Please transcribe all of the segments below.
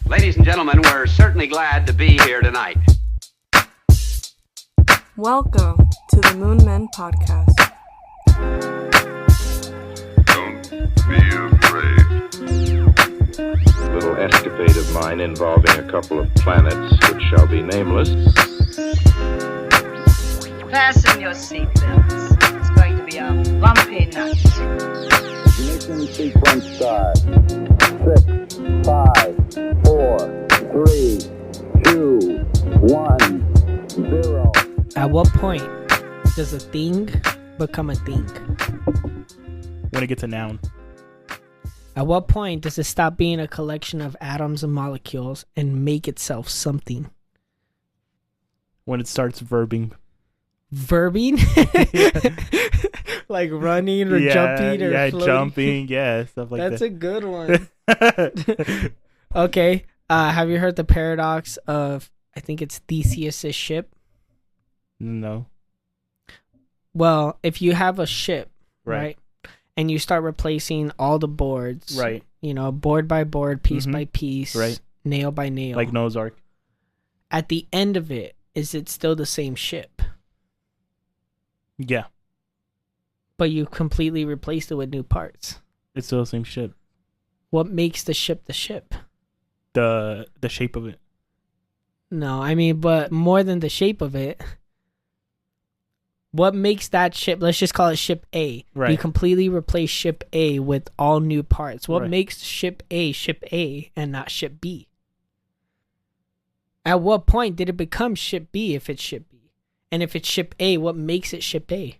Ladies and gentlemen, we're certainly glad to be here tonight. Welcome to the Moon Men Podcast. Don't be afraid. A little escapade of mine involving a couple of planets which shall be nameless. Fasten your seatbelts. It's going to be a bumpy night. Ignition sequence start. 6, 5, 4, 3, 2, 1, 0. At what point does a thing become a thing? When it gets a noun. At what point does it stop being a collection of atoms and molecules and make itself something? When it starts verbing. Verbing? Like running or jumping or floating? Jumping, stuff like That's that. a good one. Okay. Have you heard the paradox of, I think it's Theseus' ship? No. Well, if you have a ship, Right. right? And you start replacing all the boards. Right. You know, board by board, piece by piece. Right. Nail by nail. Like Noah's Ark. At the end of it, is it still the same ship? Yeah. But you completely replaced it with new parts. It's still the same ship. What makes the ship the ship? The shape of it. No, I mean, but more than the shape of it, what makes that ship, let's just call it ship A. Right. You completely replace ship A with all new parts. What Right. makes ship A and not ship B? At what point did it become ship B if it's ship B? And if it's ship A, what makes it ship A?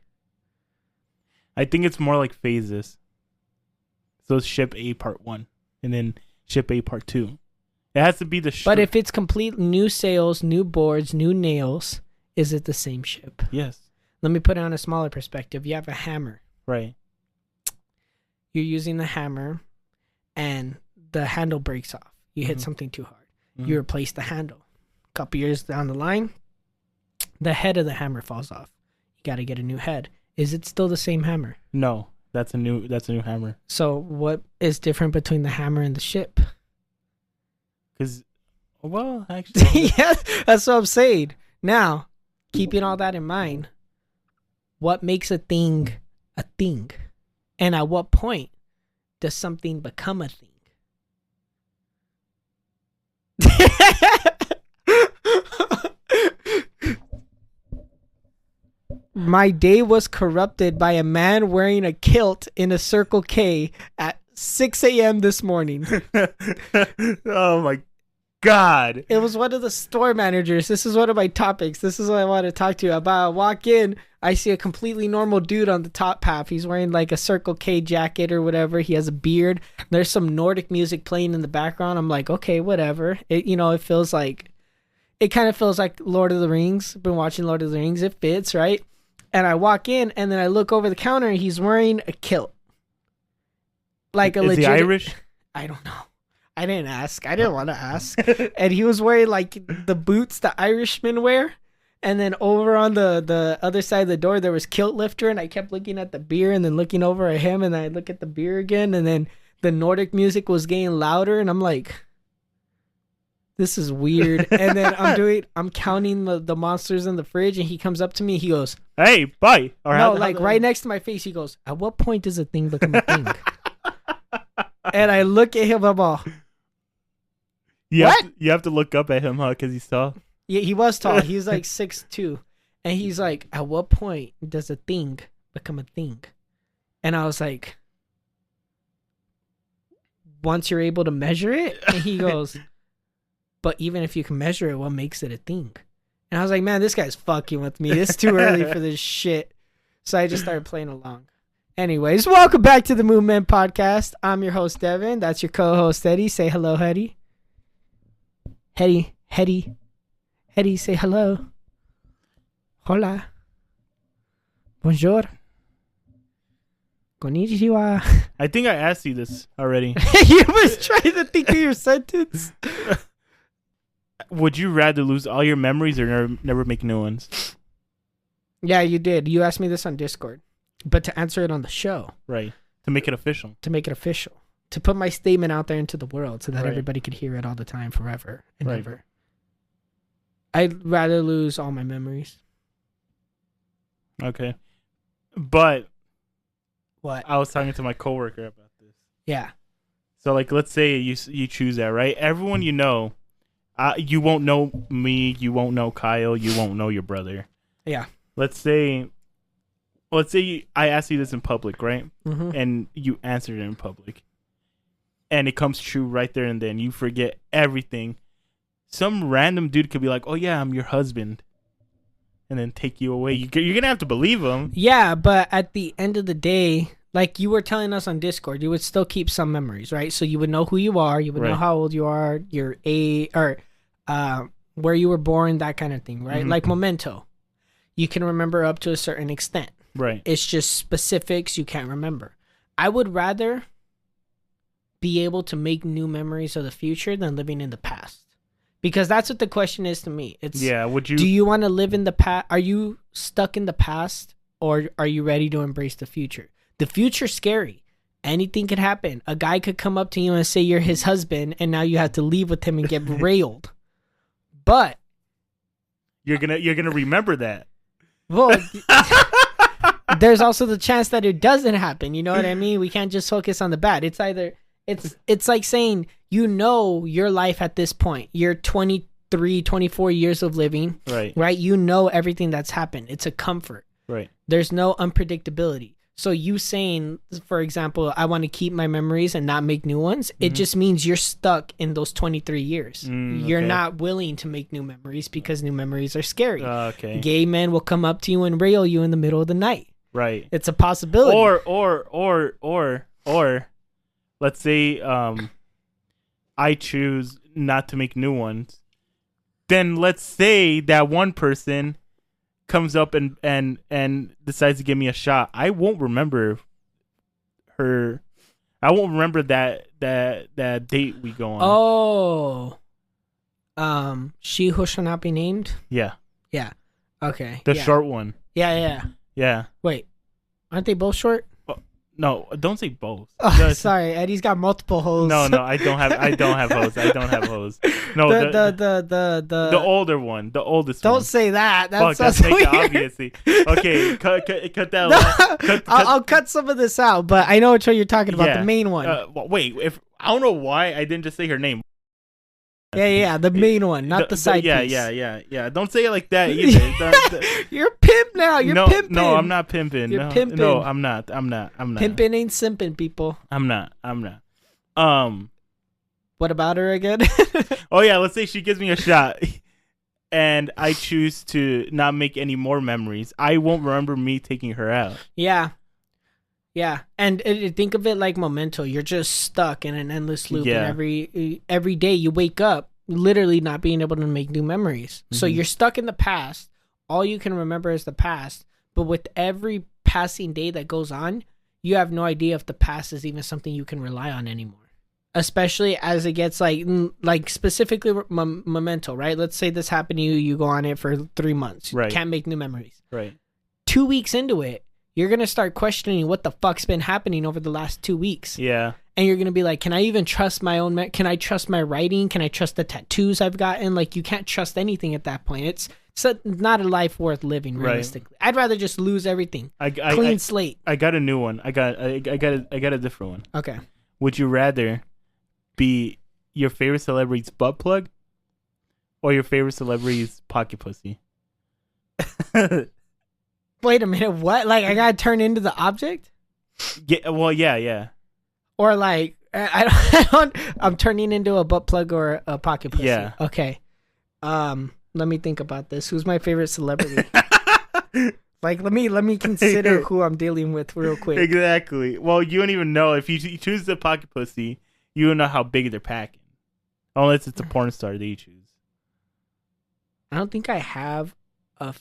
I think it's more like phases. So it's ship A part 1. And then ship A part 2. It has to be the ship. But if it's complete new sails, new boards, new nails, is it the same ship? Yes. Let me put it on a smaller perspective. You have a hammer. Right. You're using the hammer and the handle breaks off. You hit something too hard. You replace the handle. A couple years down the line, the head of the hammer falls off. You got to get a new head. Is it still the same hammer? No. That's a new hammer. So what is different between the hammer and the ship? Because, well, actually. Yeah, that's what I'm saying. Now, keeping all that in mind, what makes a thing a thing? And at what point does something become a thing? My day was corrupted by a man wearing a kilt in a Circle K at 6 a.m. this morning. Oh my God. It was one of the store managers. This is one of my topics. This is what I want to talk to you about. I walk in, I see a completely normal dude on the top half. He's wearing like a Circle K jacket or whatever. He has a beard. There's some Nordic music playing in the background. I'm like, okay, whatever. It kind of feels like Lord of the Rings. Been watching Lord of the Rings. It fits, right? And I walk in and then I look over the counter and he's wearing a kilt. Like a legit. Is he Irish? I don't know. I didn't ask. I didn't want to ask. And he was wearing like the boots the Irishmen wear. And then over on the other side of the door, there was kilt lifter. And I kept looking at the beer and then looking over at him. And then I look at the beer again. And then the Nordic music was getting louder. And I'm like, this is weird. And then I'm counting the monsters in the fridge. And he comes up to me. He goes, hey, bye. Or right next to my face. He goes, at what point does a thing become a thing? And I look at him. I'm all... You have to look up at him, huh? Because he's tall. Yeah, he was tall. He's like 6'2". And he's like, at what point does a thing become a thing? And I was like, once you're able to measure it? And he goes, but even if you can measure it, what makes it a thing? And I was like, man, this guy's fucking with me. It's too early for this shit. So I just started playing along. Anyways, welcome back to the Moon Men Podcast. I'm your host, Devin. That's your co-host, Eddie. Say hello, Eddie. Eddie, say hello. Hola. Bonjour. Konnichiwa. I think I asked you this already. You was trying to think of your sentence. Would you rather lose all your memories or never make new ones? Yeah, you did. You asked me this on Discord. But to answer it on the show. Right. To make it official. to put my statement out there into the world so that Right. everybody could hear it all the time, forever and Right. ever. I'd rather lose all my memories. Okay. But What? I was talking to my coworker about this. Yeah. So, like, let's say you choose that, right? Everyone you know, you won't know me, you won't know Kyle, you won't know your brother. Yeah. Let's say I asked you this in public, right? Mm-hmm. And you answered it in public. And it comes true right there and then. You forget everything. Some random dude could be like, "Oh yeah, I'm your husband," and then take you away. You're gonna have to believe him. Yeah, but at the end of the day, like you were telling us on Discord, you would still keep some memories, right? So you would know who you are, you would know Right. how old you are, your age, or where you were born, that kind of thing, right? Mhm. Like Memento, you can remember up to a certain extent. Right. It's just specifics you can't remember. I would rather be able to make new memories of the future than living in the past. Because that's what the question is to me. It's Yeah. Would you? do you want to live in the past? Are you stuck in the past, or are you ready to embrace the future? The future's scary. Anything could happen. A guy could come up to you and say you're his husband, and now you have to leave with him and get railed. But You're gonna remember that. well, there's also the chance that it doesn't happen. You know what I mean? We can't just focus on the bad. It's either it's like saying your life at this point. You're 23, 24 years of living, Right. You know everything that's happened. It's a comfort. Right. There's no unpredictability. So you saying, for example, I want to keep my memories and not make new ones, it just means you're stuck in those 23 years. You're okay. not willing to make new memories because new memories are scary. Okay. Gay men will come up to you and rail you in the middle of the night. Right. It's a possibility. Or let's say I choose not to make new ones. Then let's say that one person comes up and decides to give me a shot. I won't remember her. I won't remember that date we go on. She who shall not be named. Yeah. Yeah. Okay. The yeah. short one. Yeah. Yeah. Wait, aren't they both short? No, don't say both. Oh, sorry, Eddie's got multiple hoes. No, I don't have hoes. I don't have hoes. No, the older one, the oldest one. Don't say that. That's Fuck, so that's weird. obviously. Okay, cut that. No, I'll cut some of this out, but I know which one you're talking about. Yeah. The main one. Well, wait, if I don't know why I didn't just say her name. Yeah, the main one, not the side piece. Yeah. Don't say it like that either. You're a pimp now. You're pimping. No, I'm not pimping. You're no, pimping. No, I'm not. Pimping ain't simping, people. I'm not. What about her again? Oh yeah, let's say she gives me a shot, and I choose to not make any more memories. I won't remember me taking her out. Yeah. And think of it like Memento. You're just stuck in an endless loop, Yeah. and every day you wake up literally not being able to make new memories. So you're stuck in the past. All you can remember is the past. But with every passing day that goes on, you have no idea if the past is even something you can rely on anymore. Especially as it gets like specifically Memento, right? Let's say this happened to you. You go on it for 3 months. You Right. can't make new memories. Right. 2 weeks into it, you're going to start questioning what the fuck's been happening over the last 2 weeks. Yeah. And you're going to be like, can I even trust my own, can I trust my writing? Can I trust the tattoos I've gotten? Like, you can't trust anything at that point. It's not a life worth living, realistically. I'd rather just lose everything. Clean slate. I got a new one. I got a different one. Okay. Would you rather be your favorite celebrity's butt plug or your favorite celebrity's pocket pussy? Wait a minute, what? Like, I got to turn into the object? Yeah. Well, yeah. Or like, I'm turning into a butt plug or a pocket pussy. Yeah. Okay. Let me think about this. Who's my favorite celebrity? Like, let me consider who I'm dealing with real quick. Exactly. Well, you don't even know if you choose the pocket pussy. You don't know how big they're packing, unless it's a porn star that you choose. I don't think I have a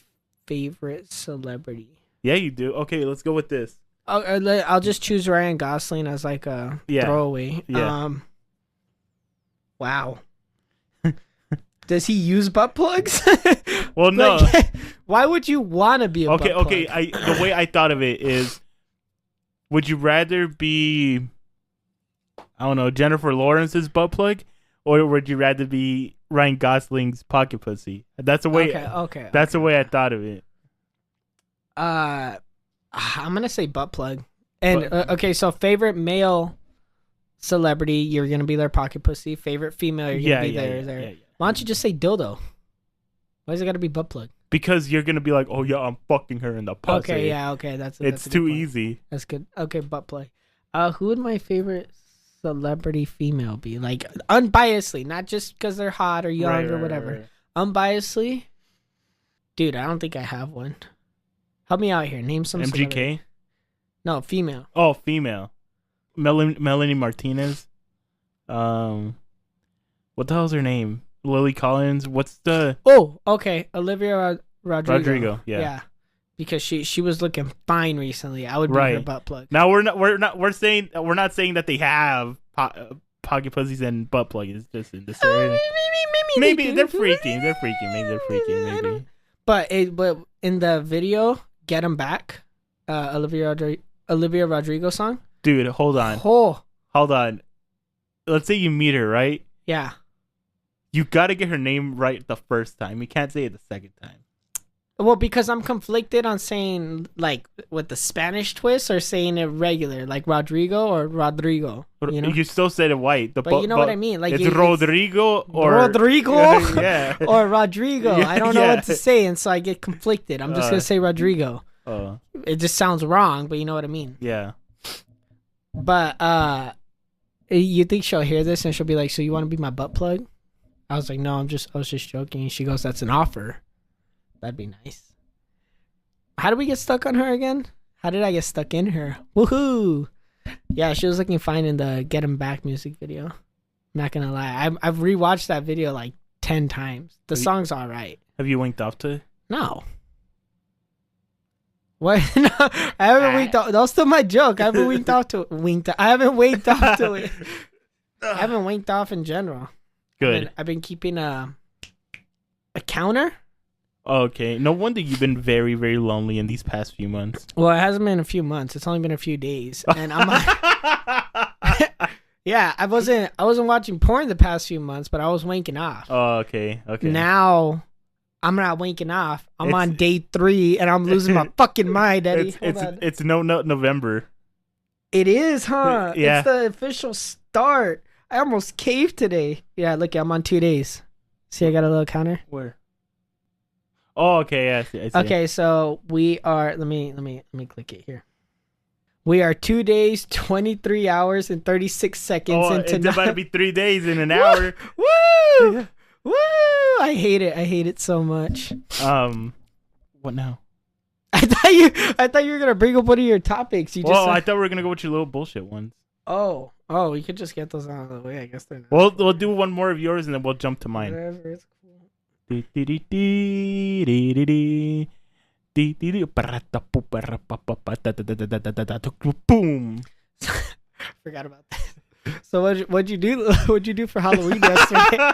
favorite celebrity. Yeah, you do. Okay, let's go with this. I'll just choose Ryan Gosling as like a throwaway. Yeah. Wow. Does he use butt plugs? Well, no. Like, why would you want to be a butt plug? Okay. The way I thought of it is, would you rather be I don't know, Jennifer Lawrence's butt plug, or would you rather be Ryan Gosling's pocket pussy? That's the way. Okay. That's the way I thought of it. I'm gonna say butt plug. And okay, so favorite male celebrity, you're gonna be their pocket pussy. Favorite female, you're gonna be theirs. Yeah. Why don't you just say dildo? Why is it gotta be butt plug? Because you're gonna be like, oh yeah, I'm fucking her in the pussy. Okay, yeah, okay, that's it's a good too point. easy. That's good. Okay, butt plug. Who would my favorite celebrity female be? Like unbiasedly, not just because they're hot or young or whatever. Right. Unbiasedly, dude, I don't think I have one. Help me out here. Name some. MGK. Celebrity. No, female. Oh, female. Melanie Martinez. What the hell's her name? Lily Collins. What's the? Oh, okay. Olivia Rodrigo. Yeah. Because she was looking fine recently. I would be her butt plug. Now we're not saying that they have pocket pussies and butt plugs. It's just in this area. Maybe they're freaking. Maybe. But in the video, Get 'Em Back, Olivia Rodrigo song. Dude, hold on. Hold on. Let's say you meet her, right? Yeah. You got to get her name right the first time. You can't say it the second time. Well, because I'm conflicted on saying like with the Spanish twist or saying it regular, like Rodrigo or Rodrigo. You know? You still said it white. But you know what I mean? Like it's Rodrigo or Rodrigo yeah. or Rodrigo. I don't know what to say, and so I get conflicted. I'm just gonna say Rodrigo. It just sounds wrong, but you know what I mean. Yeah. But you think she'll hear this and she'll be like, "So you want to be my butt plug?" I was like, "No, I was just joking." And she goes, "That's an offer." That'd be nice. How did we get stuck on her again? How did I get stuck in her? Woohoo! Yeah, she was looking fine in the Get 'Em Back music video. I'm not gonna lie. I've rewatched that video like 10 times. The song's all right. Have you winked off to it? No. What? No, I haven't winked off. That was still my joke. I haven't winked off to it. I haven't winked off to it. I haven't winked off in general. Good. I've been keeping a counter. Okay. No wonder you've been very, very lonely in these past few months. Well, it hasn't been a few months. It's only been a few days, and I'm like, yeah, I wasn't watching porn the past few months, but I was wanking off. Oh, okay. Now I'm not wanking off. I'm on day 3, and I'm losing my fucking mind, Eddie. It's no November. It is, huh? Yeah. It's the official start. I almost caved today. Yeah, look, I'm on 2 days. See, I got a little counter. Where? Oh, okay. Yeah, I see. Okay, so we are. Let me click it here. We are 2 days, 23 hours, and 36 seconds into. It's about to be 3 days in an hour. Woo! Woo! I hate it. I hate it so much. What now? I thought you were gonna bring up one of your topics. I thought we were gonna go with your little bullshit ones. Oh, we could just get those out of the way. I guess they're not. We'll do one more of yours and then we'll jump to mine. Whatever, it's cool. Boom. Forgot about that. So what'd you do? What'd you do for Halloween yesterday?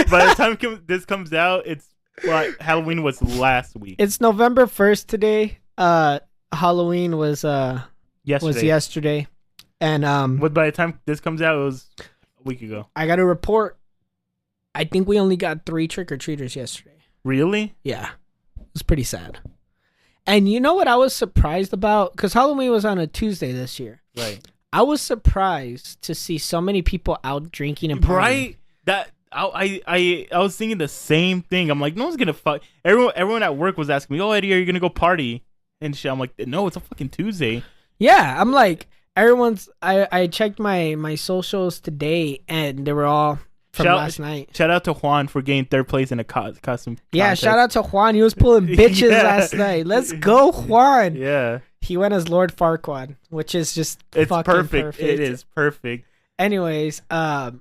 By the time this comes out, Halloween was last week. It's November 1st today. Halloween was yesterday. And but by the time this comes out, it was a week ago. I got a report. I think we only got 3 trick-or-treaters yesterday. Really? Yeah. It was pretty sad. And you know what I was surprised about? Because Halloween was on a Tuesday this year. Right. I was surprised to see so many people out drinking and partying. Right? That I was thinking the same thing. I'm like, no one's gonna fuck. Everyone at work was asking me, "Oh, Eddie, are you gonna go party?" And shit. I'm like, no, it's a fucking Tuesday. Yeah, I'm like, everyone's. I checked my socials today, and they were all from last night. Shout out to Juan for getting 3rd place in a costume. Yeah, contest. shout out to Juan. He was pulling bitches last night. Let's go, Juan. Yeah. He went as Lord Farquaad, which is just fucking perfect. It is perfect. Anyways, I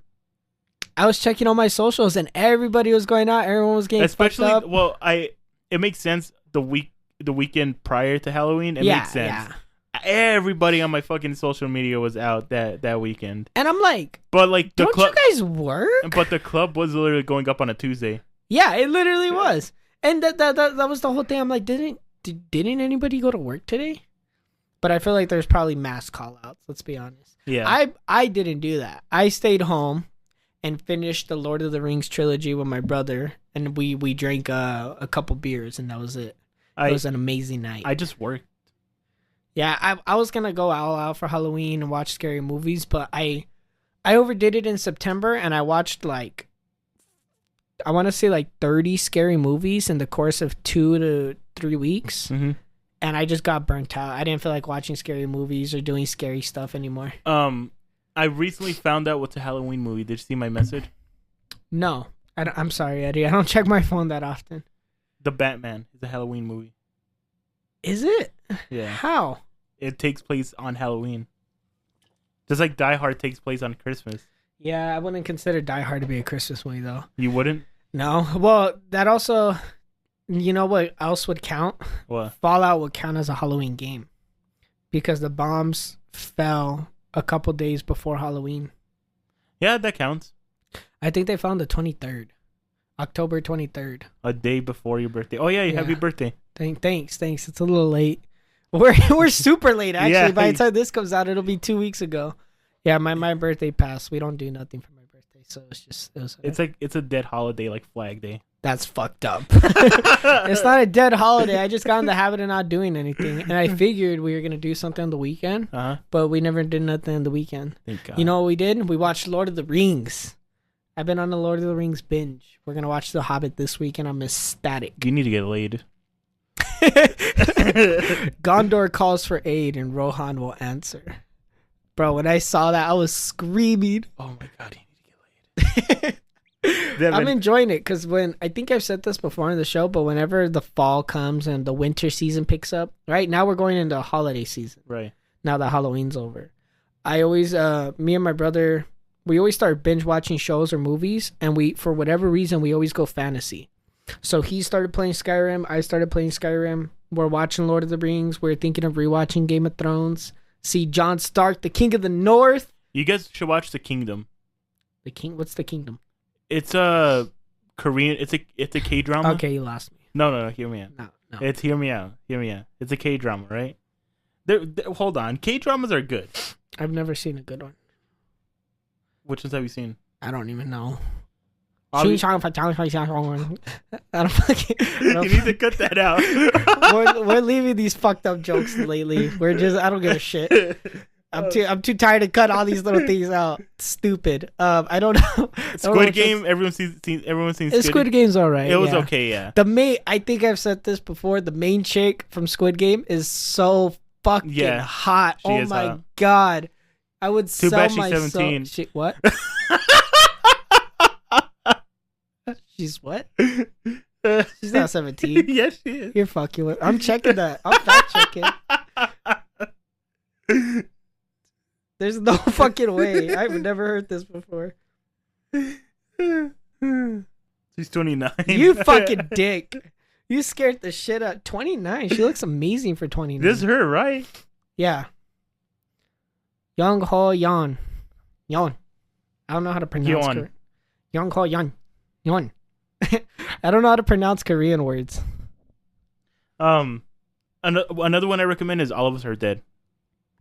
was checking on my socials and everybody was going out. Everyone was getting fucked up. Well, it makes sense the weekend prior to Halloween. It makes sense. Yeah. Everybody on my fucking social media was out that weekend. And I'm like, but like the don't you guys work? But the club was literally going up on a Tuesday. Yeah, it literally was. And that was the whole thing. I'm like, didn't anybody go to work today? But I feel like there's probably mass call outs, let's be honest. Yeah. I didn't do that. I stayed home and finished the Lord of the Rings trilogy with my brother, and we drank a couple beers, and that was it. It was an amazing night. I just worked. Yeah, I was gonna go all out for Halloween and watch scary movies, but I overdid it in September, and I watched like, I want to say like 30 scary movies in the course of 2 to 3 weeks. Mm-hmm. And I just got burnt out. I didn't feel like watching scary movies or doing scary stuff anymore. I recently found out what's a Halloween movie. Did you see my message? No, I'm sorry, Eddie. I don't check my phone that often. The Batman is a Halloween movie. Is it? Yeah. How? It takes place on Halloween. Just like Die Hard takes place on Christmas. Yeah, I wouldn't consider Die Hard to be a Christmas movie, though. You wouldn't? No. Well, that also, you know what else would count? What? Fallout would count as a Halloween game. Because the bombs fell a couple days before Halloween. Yeah, that counts. I think they found the 23rd. October 23rd. A day before your birthday. Oh, yeah, happy birthday. Thanks. It's a little late. We're super late, actually. Yeah. By the time this comes out, it'll be 2 weeks ago. Yeah, my birthday passed. We don't do nothing for my birthday, so It's a dead holiday like Flag Day. That's fucked up. It's not a dead holiday. I just got in the habit of not doing anything, and I figured we were gonna do something on the weekend, but we never did nothing on the weekend. Thank God. You know what we did? We watched Lord of the Rings. I've been on the Lord of the Rings binge. We're gonna watch The Hobbit this week, and I'm ecstatic. You need to get laid. Gondor calls for aid, and Rohan will answer. Bro, when I saw that, I was screaming. Oh my God, you need to get laid. I'm enjoying it because I think I've said this before in the show, but whenever the fall comes and the winter season picks up, right now we're going into holiday season. Right. Now that Halloween's over. I always, me and my brother, we always start binge watching shows or movies, and for whatever reason, we always go fantasy. So he started playing Skyrim. I started playing Skyrim. We're watching Lord of the Rings. We're thinking of rewatching Game of Thrones. See Jon Stark, the King of the North. You guys should watch The Kingdom. The King? What's The Kingdom? It's a Korean. It's a K-drama. Okay, you lost me. No. Hear me out. No. It's hear me out. It's a K-drama, right? Hold on. K-dramas are good. I've never seen a good one. Which ones have you seen? I don't even know. I don't fucking. You need to cut that out. we're leaving these fucked up jokes lately. I don't give a shit. I'm too tired to cut all these little things out. Stupid. I don't know. Squid Game. Everyone's seen Squid Game's alright. It was okay. Yeah. I think I've said this before. The main chick from Squid Game is so fucking hot. She oh my hot. God. I would Too sell bad she's myself. 17. What? She's what? She's not 17. Yes, she is. You're fucking with. I'm checking that. I'm fact checking. There's no fucking way. I've never heard this before. She's 29. You fucking dick. You scared the shit out. 29. She looks amazing for 29. This is her, right? Yeah. Young Ho Yan. Yon. I don't know how to pronounce it. Young Ho Yan. Yon. I don't know how to pronounce Korean words. Another one I recommend is All of Us Are Dead.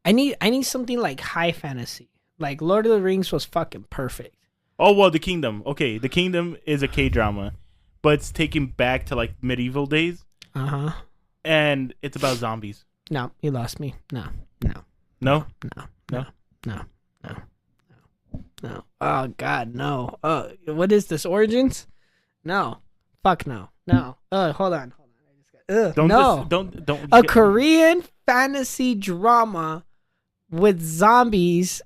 I need something like high fantasy. Like Lord of the Rings was fucking perfect. Oh well, The Kingdom. Okay, The Kingdom is a K-drama, but it's taken back to like medieval days. And it's about zombies. No, you lost me. No. No. Oh God, no. What is this? Origins? No. Fuck no. No. Hold on. Don't. A Korean fantasy drama with zombies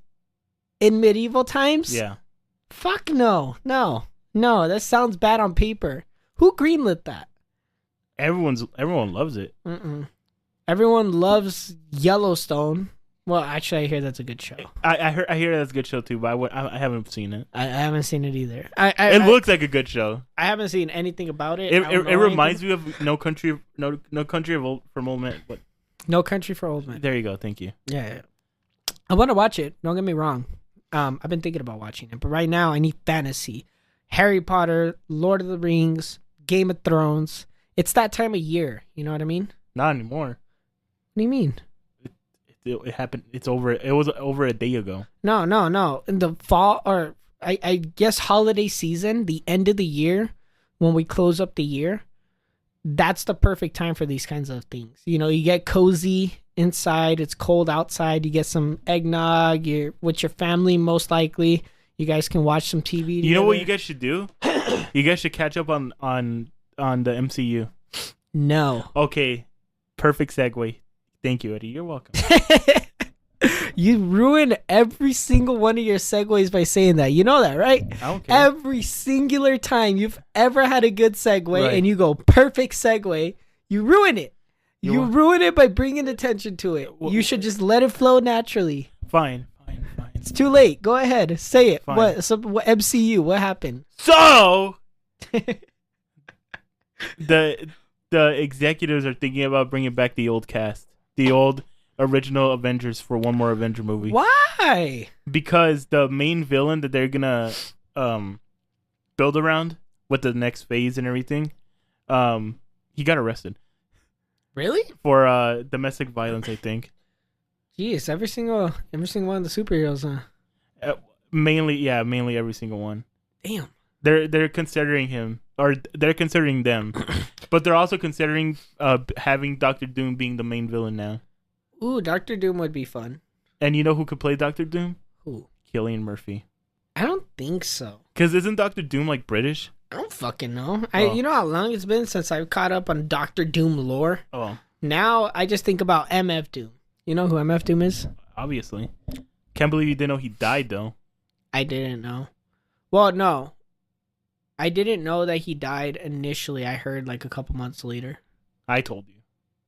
in medieval times? Yeah. Fuck no. No. That sounds bad on paper. Who greenlit that? Everyone loves it. Everyone loves Yellowstone. Well, actually, I hear that's a good show. I hear that's a good show too, but I haven't seen it. I haven't seen it either. It looks like a good show. I haven't seen anything about it. It reminds me of No Country for Old Men. What? No Country for Old Men. There you go. Thank you. Yeah. I want to watch it. Don't get me wrong. I've been thinking about watching it, but right now I need fantasy. Harry Potter, Lord of the Rings, Game of Thrones. It's that time of year. You know what I mean? Not anymore. What do you mean? It happened. It's over. It was over a day ago. No. In the fall, or I guess holiday season, the end of the year, when we close up the year, that's the perfect time for these kinds of things. You know, you get cozy inside. It's cold outside. You get some eggnog. You're with your family, most likely. You guys can watch some TV together. You know what you guys should do? You guys should catch up on the MCU. No. Okay. Perfect segue. Thank you, Eddie. You're welcome. You ruin every single one of your segues by saying that. You know that, right? Okay. Every singular time you've ever had a good segue and you go perfect segue, you ruin it. You ruin it by bringing attention to it. You should just let it flow naturally. Fine. It's too late. Go ahead. Say it. Fine. What MCU? What happened? So the executives are thinking about bringing back the old cast, the old original Avengers for one more Avenger movie. Why? Because the main villain that they're gonna build around with the next phase and everything, he got arrested. Really? For domestic violence, I think. Jeez, every single one of the superheroes, huh? Mainly every single one. Damn. They're considering him, or they're considering them, but they're also considering having Doctor Doom being the main villain now. Ooh, Doctor Doom would be fun. And you know who could play Doctor Doom? Who? Cillian Murphy. I don't think so. Because isn't Doctor Doom like British? I don't fucking know. Oh. You know how long it's been since I've caught up on Doctor Doom lore? Oh, Now I just think about MF Doom. You know who MF Doom is? obviously. Can't believe you didn't know he died though. I didn't know. Well, no. I didn't know that he died initially. I heard like a couple months later. I told you.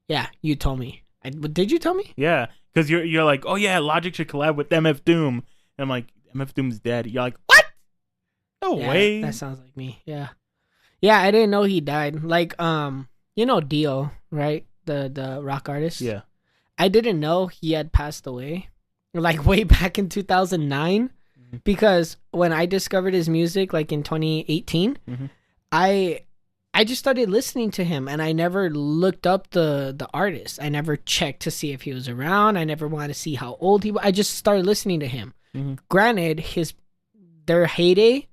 Yeah, you told me. Did you tell me? Yeah, because you're like, oh yeah, Logic should collab with MF Doom, and I'm like, MF Doom's dead. You're like, what? No way. That sounds like me. Yeah. Yeah, I didn't know he died. Like, you know Dio, right? The rock artist. Yeah. I didn't know he had passed away, like way back in 2009, because when I discovered his music, like in 2018, I just started listening to him, and I never looked up the artist. I never checked to see if he was around. I never wanted to see how old he was. I just started listening to him. Granted, their heyday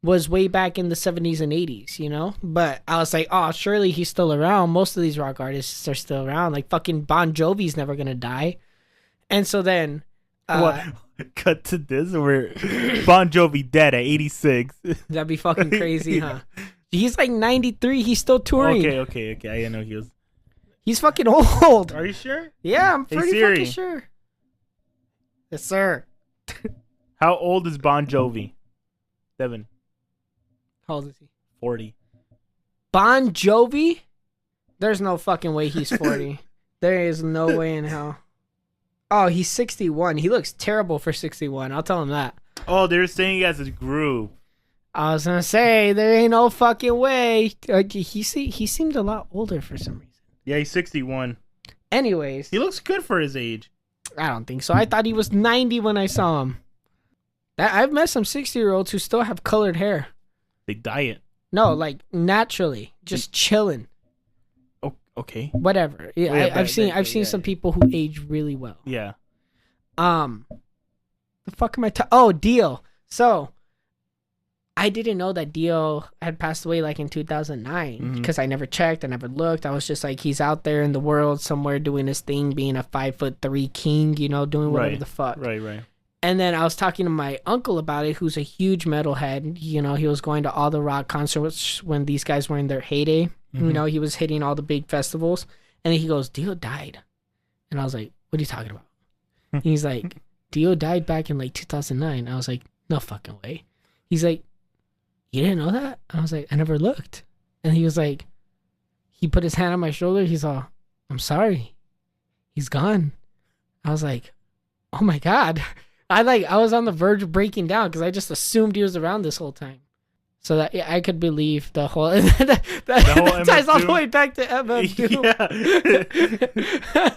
was way back in the 70s and 80s, you know? But I was like, oh, surely he's still around. Most of these rock artists are still around. Like fucking Bon Jovi's never gonna die. And so then... what? Cut to this where Bon Jovi dead at 86. That'd be fucking crazy, huh? He's like 93. He's still touring. Okay. I know he was. He's fucking old. Are you sure? Yeah, I'm Hey, pretty Siri. fucking sure. Yes, sir. How old is Bon Jovi? 7. How old is he? 40. Bon Jovi? There's no fucking way he's 40. There is no way in hell. Oh, he's 61. He looks terrible for 61. I'll tell him that. Oh, they're saying he has a groove. I was gonna say there ain't no fucking way. He seemed a lot older for some reason. Yeah, he's 61. Anyways, He looks good for his age. I don't think so. I thought he was 90 when I saw him. I've met some 60-year-olds who still have colored hair. They dye it. No, like naturally, just chilling. Oh, okay. Whatever. Yeah, yeah, I've seen some people who age really well. Yeah. The fuck am I oh, Dio. So I didn't know that Dio had passed away like in 2009 because I never checked, I never looked. I was just like, he's out there in the world somewhere doing his thing, being a 5'3" king, you know, doing whatever the fuck. Right. And then I was talking to my uncle about it, who's a huge metalhead. You know, he was going to all the rock concerts when these guys were in their heyday. You know, he was hitting all the big festivals. And then he goes, Dio died. And I was like, what are you talking about? And he's like, Dio died back in like 2009. I was like, no fucking way. He's like, you didn't know that? I was like, I never looked. And he was like, he put his hand on my shoulder. He's all, I'm sorry. He's gone. I was like, oh my God. I was on the verge of breaking down because I just assumed he was around this whole time. So that I could believe the whole that ties all the way back to MF Doom. Yeah.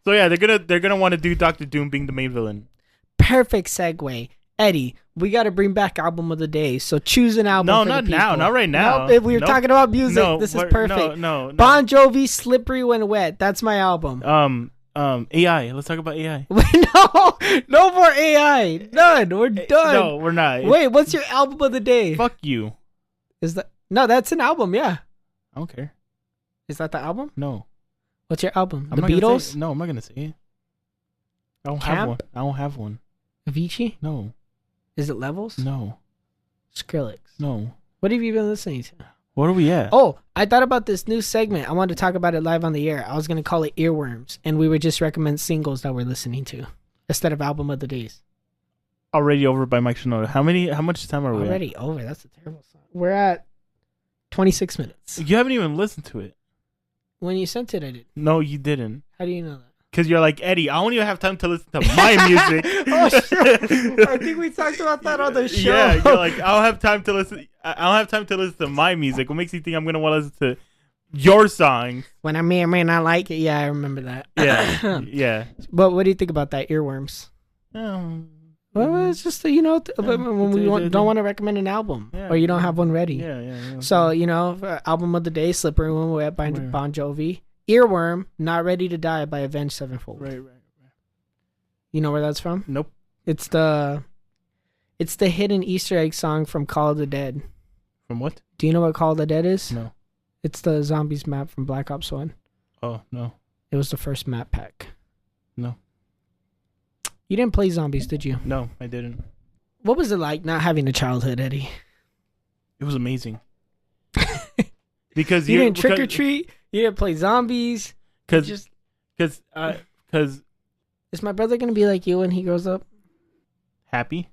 So yeah, they're gonna want to do Dr. Doom being the main villain. Perfect segue. Eddie, we got to bring back album of the day. So choose an album. No, for not the now. people. Not right now. Nope, if we were talking about music, this is perfect. No. Bon Jovi, Slippery When Wet. That's my album. AI. Let's talk about AI. No more AI. None. We're done. No, we're not. Wait, what's your album of the day? Fuck you. Is that no? That's an album. Yeah. I don't care. Is that the album? No. What's your album? I'm The not gonna Beatles? say- no, I'm not gonna say it. I don't Camp? have one. I don't have one. Avicii? No. Is it Levels? No. Skrillex? No. What have you been listening to? What are we at? Oh, I thought about this new segment. I wanted to talk about it live on the air. I was going to call it Earworms, and we would just recommend singles that we're listening to instead of album of the days. Already over by Mike Shinoda. How much time are we Already over. That's a terrible song. We're at 26 minutes. at? You haven't even listened to it. When you sent it, I did. No, you didn't. How do you know that? Because you're like, Eddie, I don't even have time to listen to my music. Oh, shit. I think we talked about that on the show. Yeah, you're like, I don't have time to listen. I don't have time to listen to my music. What makes you think I'm gonna want to listen to your songs? When I may or may not like it. Yeah, I remember that. Yeah, yeah. But what do you think about that, Earworms? Well, it's just, when we don't want to recommend an album or you don't have one ready. Yeah. So, album of the day, Slippery When Wet by Bon Jovi. Earworm, Not Ready to Die by Avenged Sevenfold. Right. You know where that's from? Nope. It's the hidden Easter egg song from Call of the Dead. From what? Do you know what Call of the Dead is? No. It's the zombies map from Black Ops 1. Oh, no. It was the first map pack. No. You didn't play zombies, did you? No, I didn't. What was it like not having a childhood, Eddie? It was amazing. Because you didn't trick or treat. You didn't play zombies. Because Is my brother gonna be like you when he grows up? happy.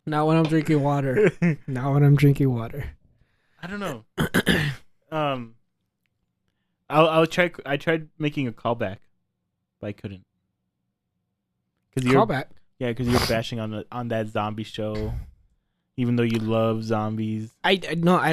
Not when I'm drinking water. Not when I'm drinking water. I don't know. I'll try. I tried making a callback, but I couldn't. Callback. Yeah, because you're bashing on that zombie show, even though you love zombies. I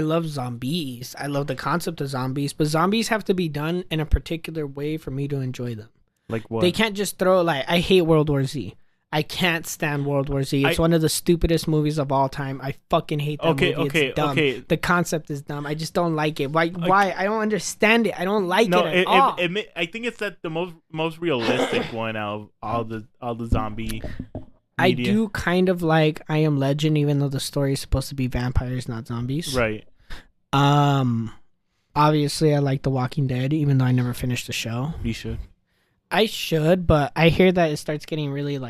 love zombies. I love the concept of zombies, but zombies have to be done in a particular way for me to enjoy them. Like what? They can't just throw I hate World War Z. I can't stand World War Z. It's one of the stupidest movies of all time. I fucking hate that movie. It's dumb. Okay. The concept is dumb. I just don't like it. Why? I don't understand it. I don't like it at all. I think it's the most realistic one out of all the zombie media. I do kind of like I Am Legend, even though the story is supposed to be vampires, not zombies. Right. Obviously, I like The Walking Dead, even though I never finished the show. You should. I should, but I hear that it starts getting really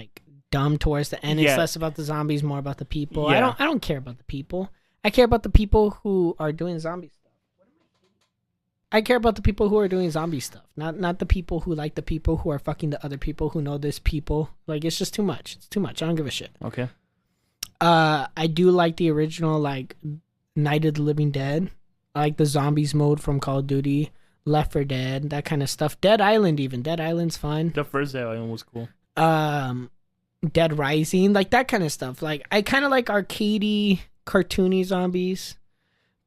dumb towards the end. Yeah. It's less about the zombies, more about the people. Yeah. I don't care about the people. I care about the people who are doing zombie stuff. I care about the people who are doing zombie stuff, not the people who like the people who are fucking the other people who know this people. It's just too much. It's too much. I don't give a shit. Okay. I do like the original Night of the Living Dead. I like the zombies mode from Call of Duty, Left 4 Dead, that kind of stuff. Dead Island even. Dead Island's fine. The first Dead Island was cool. Dead Rising, that kind of stuff. I kind of like arcadey, cartoony zombies.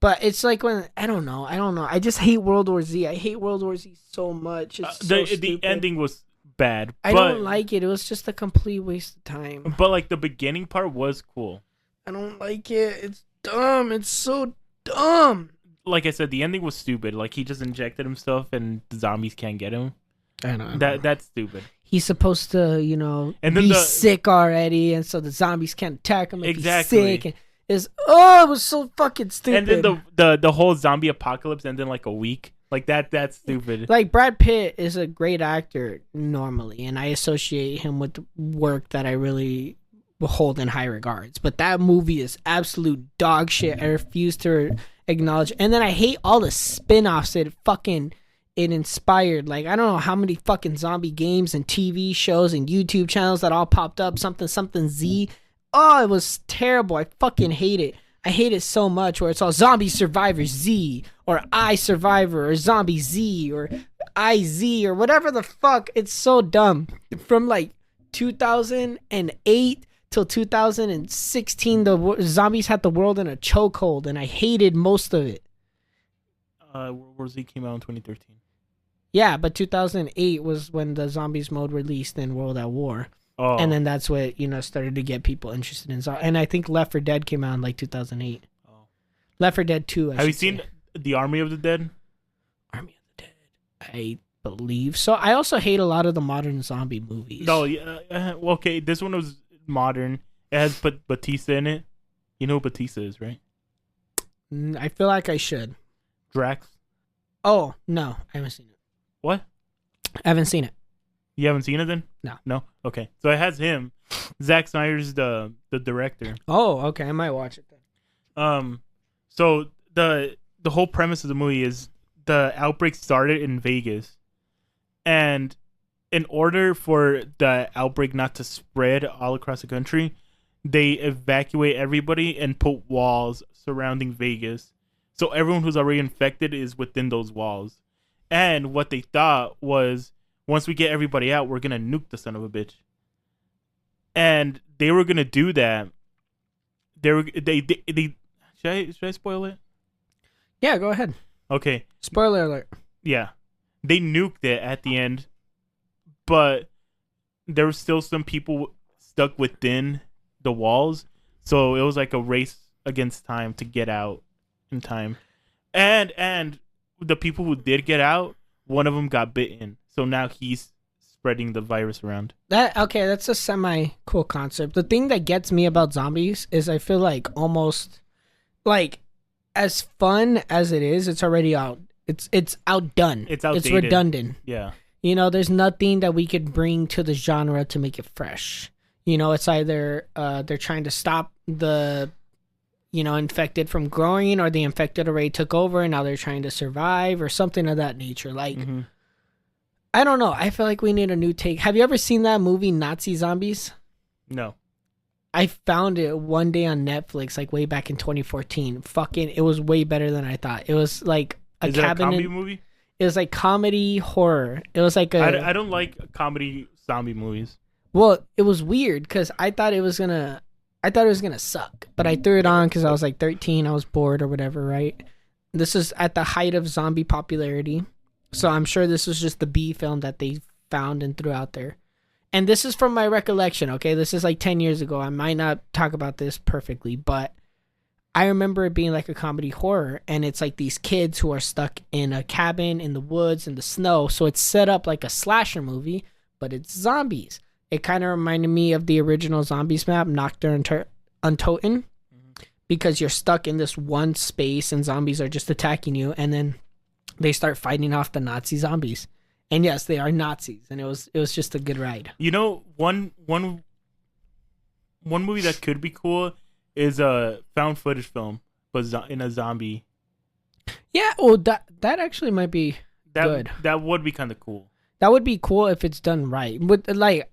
But it's when I don't know. I just hate World War Z. I hate World War Z so much. It's so stupid. The ending was bad. I don't like it. It was just a complete waste of time. But the beginning part was cool. I don't like it. It's dumb. It's so dumb. Like I said, the ending was stupid. He just injected himself and the zombies can't get him. I know. That's stupid. He's supposed to, and then be sick already, and so the zombies can't attack him if exactly. he's sick. And it was so fucking stupid. And then the whole zombie apocalypse ended in a week. That's stupid. Brad Pitt is a great actor normally, and I associate him with work that I really hold in high regards. But that movie is absolute dog shit. I refuse to acknowledge. And then I hate all the spin-offs it inspired. I don't know how many fucking zombie games and TV shows and YouTube channels that all popped up. Something Z. Oh, it was terrible. I fucking hate it. I hate it so much where it's all Zombie Survivor Z or I Survivor or Zombie Z or IZ or whatever the fuck. It's so dumb. From 2008 till 2016, the zombies had the world in a chokehold, and I hated most of it. World War Z came out in 2013. Yeah, but 2008 was when the zombies mode released in World at War. Oh. And then that's what, started to get people interested in zombies. And I think Left 4 Dead came out in 2008. Oh. Left 4 Dead 2, Have you seen The Army of the Dead? Army of the Dead. believe so. I also hate a lot of the modern zombie movies. No, yeah, well, okay, this one was modern. It has Batista in it. You know who Batista is, right? I feel like I should. Drax. Oh, no. I haven't seen it. What? I haven't seen it. You haven't seen it then? No. No? Okay. So it has him. Zack Snyder's the director. Oh, okay. I might watch it then. So the whole premise of the movie is the outbreak started in Vegas. And in order for the outbreak not to spread all across the country, they evacuate everybody and put walls surrounding Vegas. So everyone who's already infected is within those walls. And what they thought was, once we get everybody out, we're going to nuke the son of a bitch. And they were going to do that. They should I spoil it? Yeah, go ahead. Okay. Spoiler alert. Yeah. They nuked it at the end, but there were still some people stuck within the walls. So it was like a race against time to get out in time. And the people who did get out, one of them got bitten. So now he's spreading the virus around. That's a semi cool concept. The thing that gets me about zombies is I feel like almost like as fun as it is, it's already out. It's outdone. It's outdated. It's redundant. Yeah. You know, there's nothing that we could bring to the genre to make it fresh. You know, it's either they're trying to stop the, infected from growing, or the infected already took over and now they're trying to survive, or something of that nature. Like, I don't know. I feel like we need a new take. Have you ever seen that movie Nazi Zombies? No. I found it one day on Netflix, like way back in 2014. It was way better than I thought. It was like Is it a comedy movie? It was like comedy horror. It was like I don't like comedy zombie movies. Well, it was weird because I thought it was gonna suck, but I threw it on because I was like 13. I was bored or whatever, right? This is at the height of zombie popularity, so I'm sure this was just the B film that they found and threw out there. And this is from my recollection, okay? This is like 10 years ago. I might not talk about this perfectly, but I remember it being like a comedy horror, and it's like these kids who are stuck in a cabin in the woods in the snow. So it's set up like a slasher movie, but it's zombies. It kind of reminded me of the original Zombies map, Nocturne Untoten, because you're stuck in this one space and zombies are just attacking you, and then they start fighting off the Nazi zombies. And yes, they are Nazis, and it was just a good ride. You know, one movie that could be cool is a found footage film, but in a zombie. Yeah, well, that actually might be good. That would be kind of cool. That would be cool if it's done right. But like,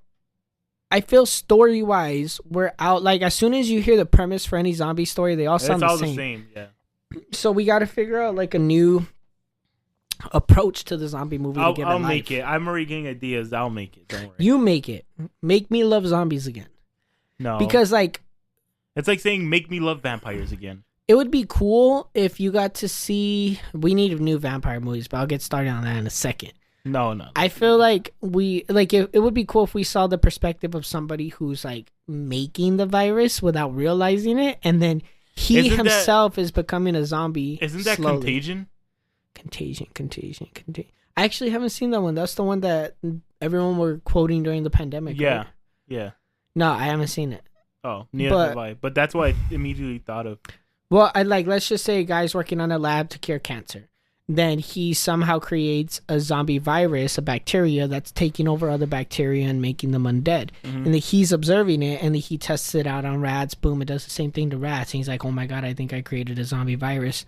I feel story wise, we're out. Like, as soon as you hear the premise for any zombie story, they all sound the same. Yeah. So we got to figure out like a new approach to the zombie movie. I'll make it. I'm already getting ideas. I'll make it. Don't worry. You make it. Make me love zombies again. No. Because like, it's like saying make me love vampires again. it would be cool if you got to see. We need new vampire movies, but I'll get started on that in a second. No. I feel like it would be cool if we saw the perspective of somebody who's like making the virus without realizing it, and then he himself is becoming a zombie. Isn't that slowly. Contagion? Contagion. I actually haven't seen that one. That's the one that everyone were quoting during the pandemic. Yeah. Right? Yeah. No, I haven't seen it. Oh, neither have I. But that's what I immediately thought of. Well, let's just say a guy's working on a lab to cure cancer. Then he somehow creates a zombie virus, a bacteria that's taking over other bacteria and making them undead. Mm-hmm. And then he's observing it, and then he tests it out on rats. Boom, it does the same thing to rats. And he's like, oh my God, I think I created a zombie virus.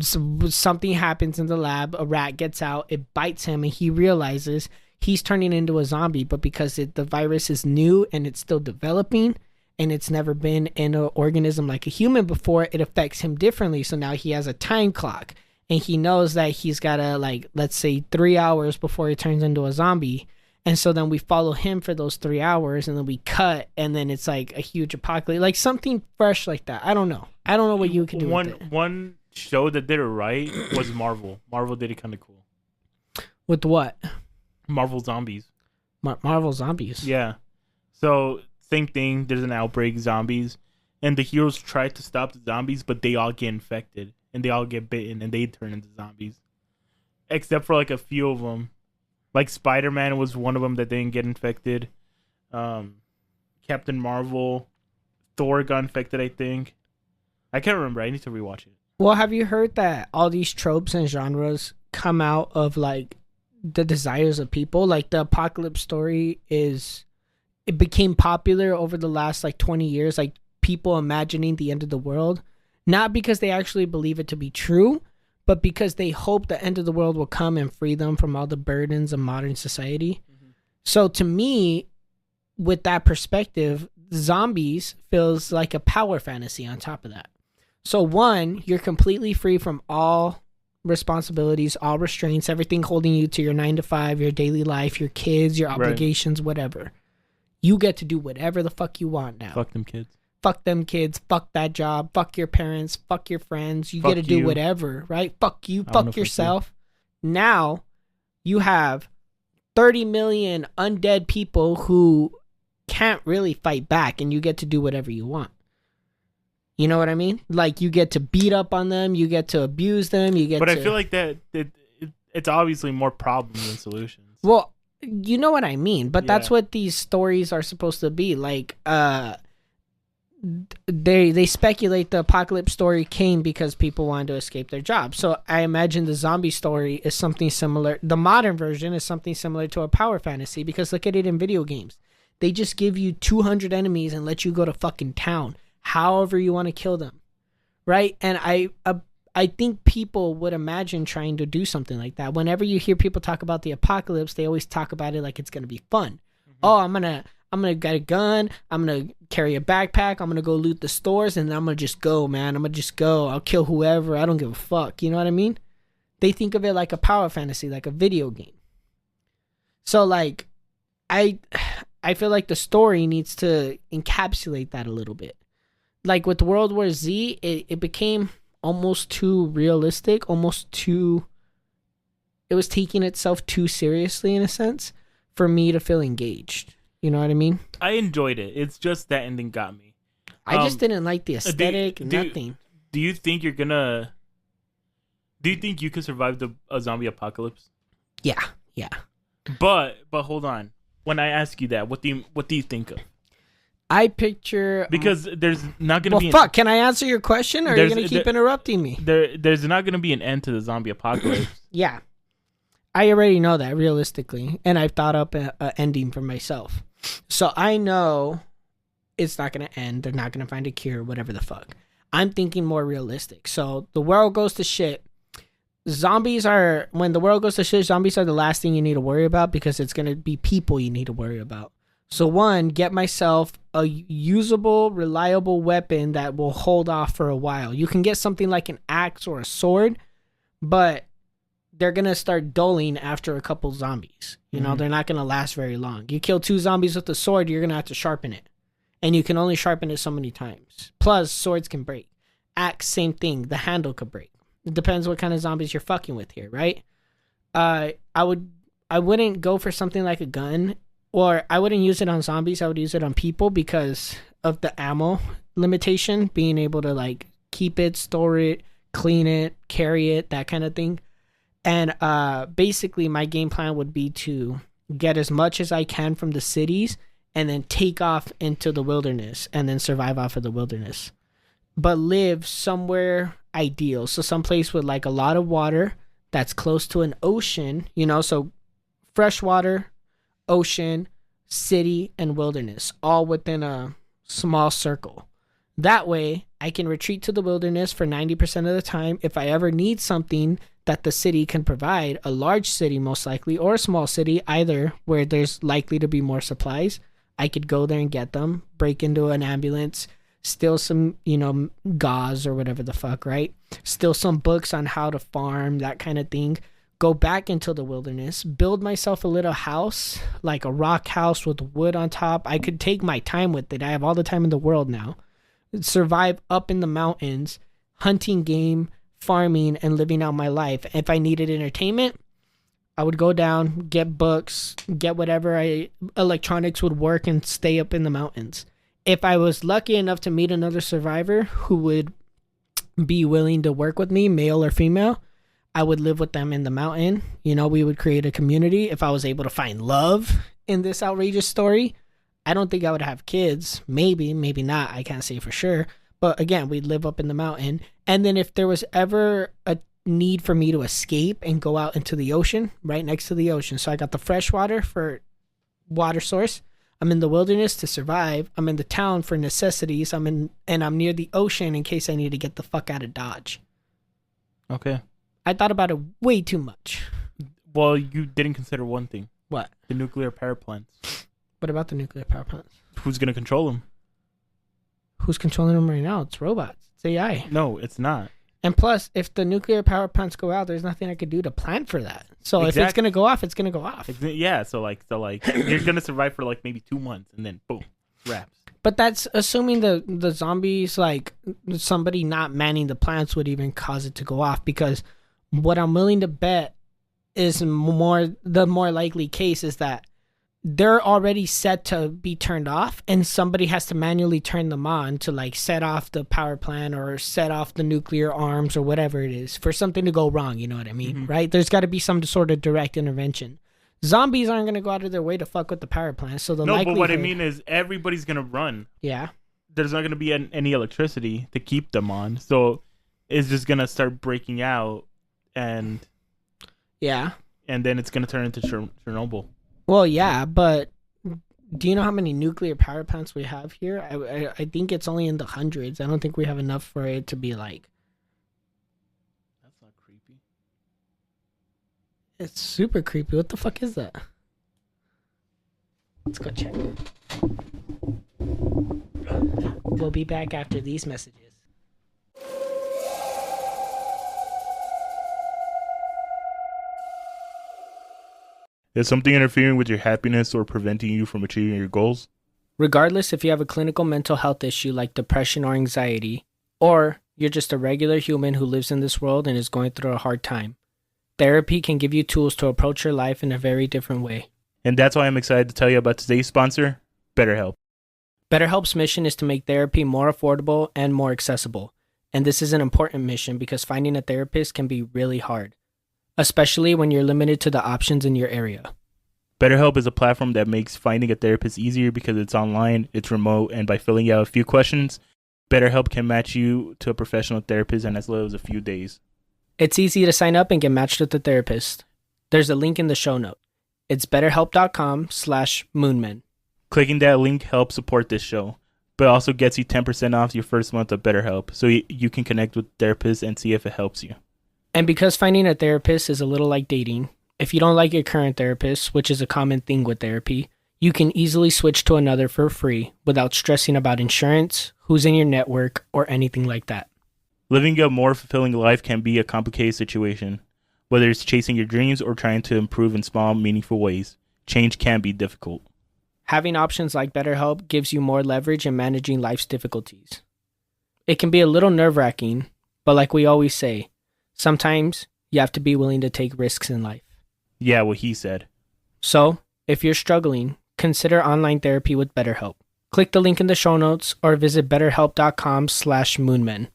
So something happens in the lab. A rat gets out, it bites him, and he realizes he's turning into a zombie. But because the virus is new and it's still developing, and it's never been in an organism like a human before, it affects him differently. So now he has a time clock. And he knows that he's got to, like, let's say 3 hours before he turns into a zombie. And so then we follow him for those 3 hours, and then we cut, and then it's like a huge apocalypse. Like something fresh like that. I don't know. I don't know what you could do with it. One show that did it right was Marvel. Marvel did it kind of cool. With what? Marvel Zombies. Marvel Zombies? Yeah. So, same thing. There's an outbreak, zombies. And the heroes try to stop the zombies, but they all get infected. And they all get bitten, and they turn into zombies. Except for, like, a few of them. Like Spider-Man was one of them that didn't get infected. Captain Marvel, Thor got infected, I think. I can't remember. I need to rewatch it. Well, have you heard that all these tropes and genres come out of like the desires of people? Like the apocalypse story it became popular over the last like 20 years, like people imagining the end of the world, not because they actually believe it to be true, but because they hope the end of the world will come and free them from all the burdens of modern society. Mm-hmm. So to me, with that perspective, zombies feels like a power fantasy on top of that. So one, you're completely free from all responsibilities, all restraints, everything holding you to your 9 to 5, your daily life, your kids, your obligations, whatever. You get to do whatever the fuck you want now. Fuck them kids. Fuck them kids. Fuck that job. Fuck your parents. Fuck your friends. You get to do whatever, right? Fuck you. Fuck yourself. Now you have 30 million undead people who can't really fight back, and you get to do whatever you want. You know what I mean? Like, you get to beat up on them, you get to abuse them, But I feel like that it's obviously more problems than solutions. Well, you know what I mean, but that's what these stories are supposed to be. Like, they speculate the apocalypse story came because people wanted to escape their jobs. So I imagine the zombie story is something similar. The modern version is something similar to a power fantasy, because look at it in video games. They just give you 200 enemies and let you go to fucking town, however you want to kill them, right? And I think people would imagine trying to do something like that. Whenever you hear people talk about the apocalypse, they always talk about it like it's going to be fun. Mm-hmm. Oh, I'm gonna get a gun, I'm gonna carry a backpack, I'm gonna go loot the stores, and I'm gonna just go, man. I'm gonna just go. I'll kill whoever. I don't give a fuck. You know what I mean? They think of it like a power fantasy, like a video game. So like, I feel like the story needs to encapsulate that a little bit. Like with World War Z, it became almost too realistic, it was taking itself too seriously in a sense for me to feel engaged. You know what I mean? I enjoyed it. It's just that ending got me. I just didn't like the aesthetic, nothing. Do you think you could survive a zombie apocalypse? Yeah. But hold on. When I ask you that, what do you think of? I picture, because there's not going to be. Fuck! Can I answer your question, or are you going to keep interrupting me? There's not going to be an end to the zombie apocalypse. Yeah, I already know that realistically, and I've thought up an ending for myself. So I know it's not going to end. They're not going to find a cure. Whatever the fuck. I'm thinking more realistic. So the world goes to shit. When the world goes to shit, zombies are the last thing you need to worry about, because it's going to be people you need to worry about. So one, get myself a usable, reliable weapon that will hold off for a while. You can get something like an axe or a sword, but they're going to start dulling after a couple zombies. You know, they're not going to last very long. You kill 2 zombies with a sword, you're going to have to sharpen it. And you can only sharpen it so many times. Plus, swords can break. Axe, same thing. The handle could break. It depends what kind of zombies you're fucking with here, right? I wouldn't go for something like a gun, or I wouldn't use it on zombies. I would use it on people because of the ammo limitation, being able to like keep it, store it, clean it, carry it, that kind of thing. And basically my game plan would be to get as much as I can from the cities and then take off into the wilderness and then survive off of the wilderness, but live somewhere ideal. So someplace with like a lot of water that's close to an ocean, you know, so fresh water, ocean, city, and wilderness, all within a small circle. That way I can retreat to the wilderness for 90% of the time. If I ever need something that the city can provide, a large city most likely, or a small city, either where there's likely to be more supplies, I could go there and get them, break into an ambulance, steal some, you know, gauze or whatever the fuck, right? Steal some books on how to farm, that kind of thing. Go back into the wilderness, build myself a little house, like a rock house with wood on top. I could take my time with it. I have all the time in the world now. Survive up in the mountains, hunting game, farming, and living out my life. If I needed entertainment, I would go down, get books, get whatever electronics would work, and stay up in the mountains. If I was lucky enough to meet another survivor who would be willing to work with me, male or female, I would live with them in the mountain. You know, we would create a community. If I was able to find love in this outrageous story, I don't think I would have kids. Maybe, maybe not. I can't say for sure. But again, we'd live up in the mountain. And then if there was ever a need for me to escape and go out into the ocean, right next to the ocean. So I got the fresh water for water source. I'm in the wilderness to survive. I'm in the town for necessities. I'm near the ocean in case I need to get the fuck out of Dodge. Okay. I thought about it way too much. Well, you didn't consider one thing. What? The nuclear power plants. What about the nuclear power plants? Who's going to control them? Who's controlling them right now? It's robots. It's AI. No, it's not. And plus, if the nuclear power plants go out, there's nothing I could do to plan for that. So if it's going to go off, it's going to go off. Yeah, so you're going to survive for like maybe 2 months and then boom, wraps. But that's assuming the zombies, like somebody not manning the plants would even cause it to go off, because what I'm willing to bet is the more likely case is that they're already set to be turned off and somebody has to manually turn them on to like set off the power plant or set off the nuclear arms or whatever it is for something to go wrong. You know what I mean? Mm-hmm. Right? There's got to be some sort of direct intervention. Zombies aren't going to go out of their way to fuck with the power plant. So but what I mean is everybody's going to run. Yeah. There's not going to be any electricity to keep them on. So it's just going to start breaking out and yeah. And then it's going to turn into Chernobyl. Well, yeah, but do you know how many nuclear power plants we have here? I think it's only in the hundreds. I don't think we have enough for it to be like... That's not creepy. It's super creepy. What the fuck is that? Let's go check. We'll be back after these messages. Is something interfering with your happiness or preventing you from achieving your goals? Regardless if you have a clinical mental health issue like depression or anxiety, or you're just a regular human who lives in this world and is going through a hard time, therapy can give you tools to approach your life in a very different way. And that's why I'm excited to tell you about today's sponsor, BetterHelp. BetterHelp's mission is to make therapy more affordable and more accessible. And this is an important mission because finding a therapist can be really hard, especially when you're limited to the options in your area. BetterHelp is a platform that makes finding a therapist easier because it's online, it's remote, and by filling out a few questions, BetterHelp can match you to a professional therapist in as little as a few days. It's easy to sign up and get matched with a therapist. There's a link in the show note. It's betterhelp.com/moonmen. Clicking that link helps support this show, but also gets you 10% off your first month of BetterHelp, so you can connect with therapists and see if it helps you. And because finding a therapist is a little like dating, if you don't like your current therapist, which is a common thing with therapy, you can easily switch to another for free without stressing about insurance, who's in your network, or anything like that. Living a more fulfilling life can be a complicated situation. Whether it's chasing your dreams or trying to improve in small, meaningful ways, change can be difficult. Having options like BetterHelp gives you more leverage in managing life's difficulties. It can be a little nerve-wracking, but like we always say, sometimes you have to be willing to take risks in life. Yeah, what he said. So, if you're struggling, consider online therapy with BetterHelp. Click the link in the show notes or visit betterhelp.com/moonmen.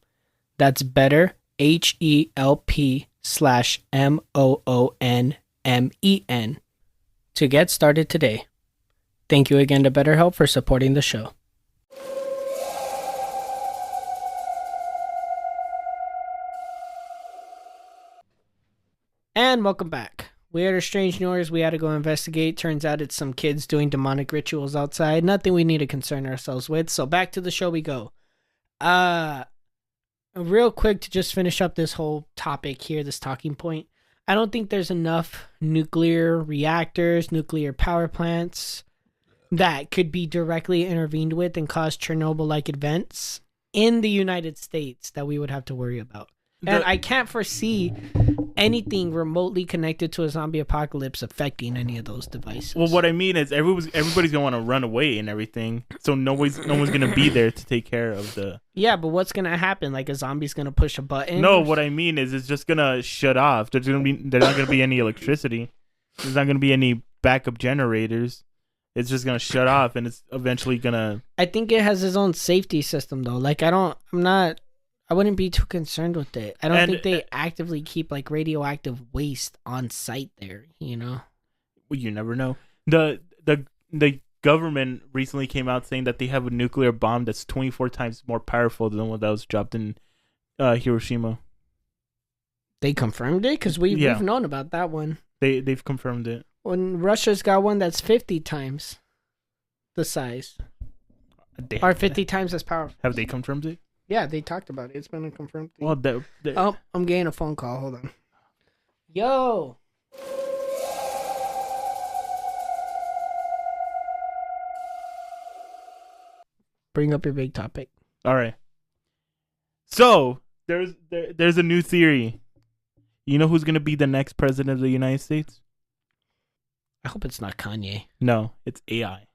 That's better, HELP/MOONMEN to get started today. Thank you again to BetterHelp for supporting the show. And welcome back. We heard a strange noise. We had to go investigate. Turns out it's some kids doing demonic rituals outside. Nothing we need to concern ourselves with. So back to the show we go. Real quick to just finish up this whole topic here, this talking point. I don't think there's enough nuclear reactors, nuclear power plants that could be directly intervened with and cause Chernobyl-like events in the United States that we would have to worry about. And I can't foresee anything remotely connected to a zombie apocalypse affecting any of those devices. Well, what I mean is everybody's gonna want to run away and everything, so no one's gonna be there to take care of the. Yeah, but what's gonna happen? Like a zombie's gonna push a button? No, what I mean is it's just gonna shut off. There's not gonna be any electricity. There's not gonna be any backup generators. It's just gonna shut off, and it's eventually gonna. I think it has its own safety system though. Like I'm not I wouldn't be too concerned with it. I don't And- think they actively keep like radioactive waste on site there. Well, you never know. The government recently came out saying that they have a nuclear bomb that's 24 times more powerful than the one that was dropped in Hiroshima. They confirmed it because we've known about that one. They've confirmed it. When Russia's got one that's 50 times the size, or 50 times as powerful. Have they confirmed it? Yeah, they talked about it. It's been a confirmed thing. Well, Oh, I'm getting a phone call. Hold on. Yo. Bring up your big topic. all right. So there's a new theory. You know who's gonna be the next president of the United States? I hope it's not Kanye. No, it's AI.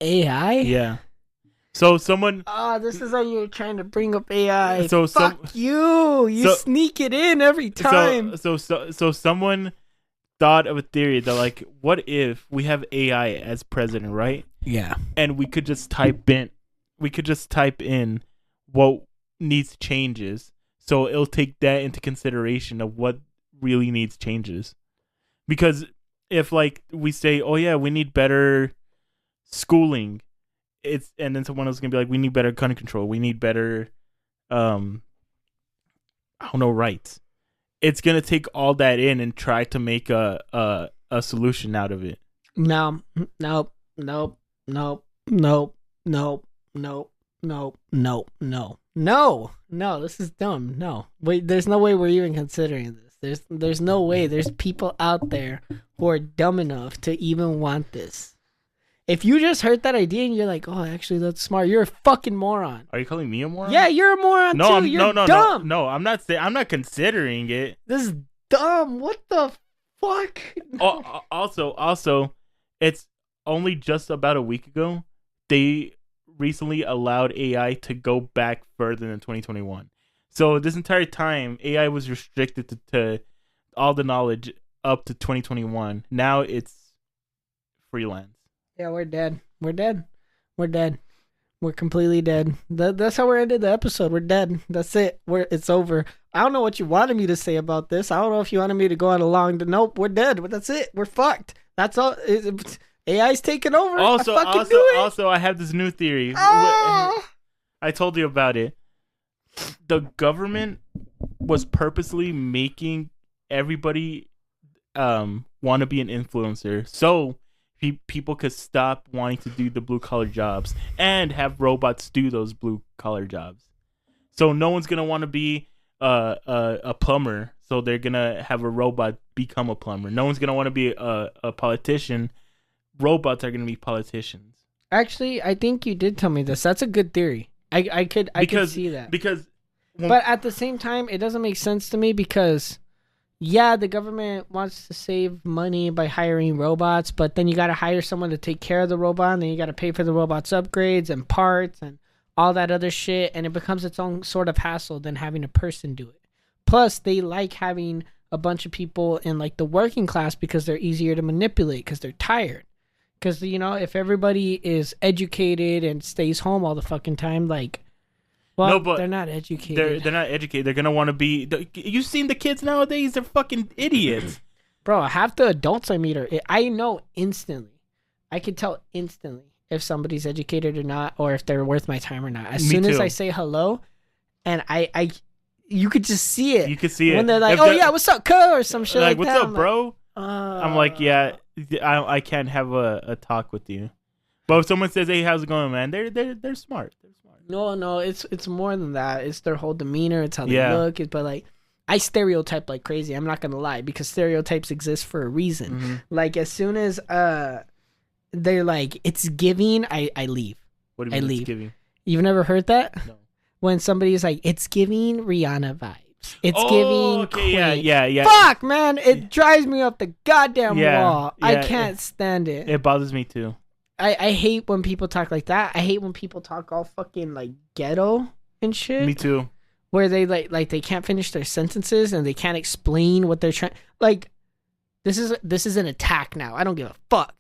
AI? Yeah. So someone. This is how you're trying to bring up AI. So Fuck you! You sneak it in every time. So someone thought of a theory that like, what if we have AI as president, right? Yeah. And we could just type in what needs changes, so it'll take that into consideration of what really needs changes. Because if like we say, oh yeah, we need better schooling, and then someone else is gonna be like, we need better gun control, we need better rights. It's gonna take all that in and try to make a solution out of it. No. This is dumb. No. Wait, there's no way we're even considering this. There's no way. There's people out there who are dumb enough to even want this. If you just heard that idea and you're like, oh, actually, that's smart, you're a fucking moron. Are you calling me a moron? Yeah, you're a moron too. You're dumb. No. I'm not considering it. This is dumb. What the fuck? Also, it's only just about a week ago they recently allowed AI to go back further than 2021. So this entire time, AI was restricted to all the knowledge up to 2021. Now it's freelance. Yeah, we're dead. We're completely dead. That's how we're ended the episode. We're dead. That's it. It's over. I don't know what you wanted me to say about this. I don't know if you wanted me to go on nope, we're dead. But that's it. We're fucked. That's all. AI's taking over. Also, I have this new theory. Oh! I told you about it. The government was purposely making everybody want to be an influencer, so people could stop wanting to do the blue collar jobs and have robots do those blue collar jobs. So no one's gonna want to be a plumber, so they're gonna have a robot become a plumber. No one's gonna want to be a politician. Robots are gonna be politicians. Actually, I think you did tell me this. That's a good theory. I could see that. But at the same time, it doesn't make sense to me because, yeah, the government wants to save money by hiring robots, but then you got to hire someone to take care of the robot, and then you got to pay for the robot's upgrades and parts and all that other shit, and it becomes its own sort of hassle than having a person do it. Plus, they like having a bunch of people in like the working class because they're easier to manipulate because they're tired. Because, if everybody is educated and stays home all the fucking time, like, well, no, but they're not educated. They're not educated. They're going to want to be... You've seen the kids nowadays? They're fucking idiots. Bro, half the adults I meet I know instantly. I can tell instantly if somebody's educated or not, or if they're worth my time or not. As soon as I say hello, and you could just see it. You could see it. When they're like, yeah, what's up, co? Or some shit like that. What's up, bro? I'm like, yeah, I can't have a talk with you. But if someone says, hey, how's it going, man? They're smart. They're smart. No, it's more than that. It's their whole demeanor. It's how they look. But like, I stereotype like crazy. I'm not gonna lie, because stereotypes exist for a reason. Mm-hmm. Like as soon as they're like, it's giving, I leave. What do you mean it's giving? You've never heard that? No. When somebody's like, it's giving Rihanna vibes. It's giving Queen. Yeah. Fuck, man. It drives me up the goddamn wall. I can't stand it. It bothers me too. I hate when people talk like that. I hate when people talk all fucking like ghetto and shit. Me too. Where they like they can't finish their sentences and they can't explain what they're trying. Like, this is an attack now. I don't give a fuck.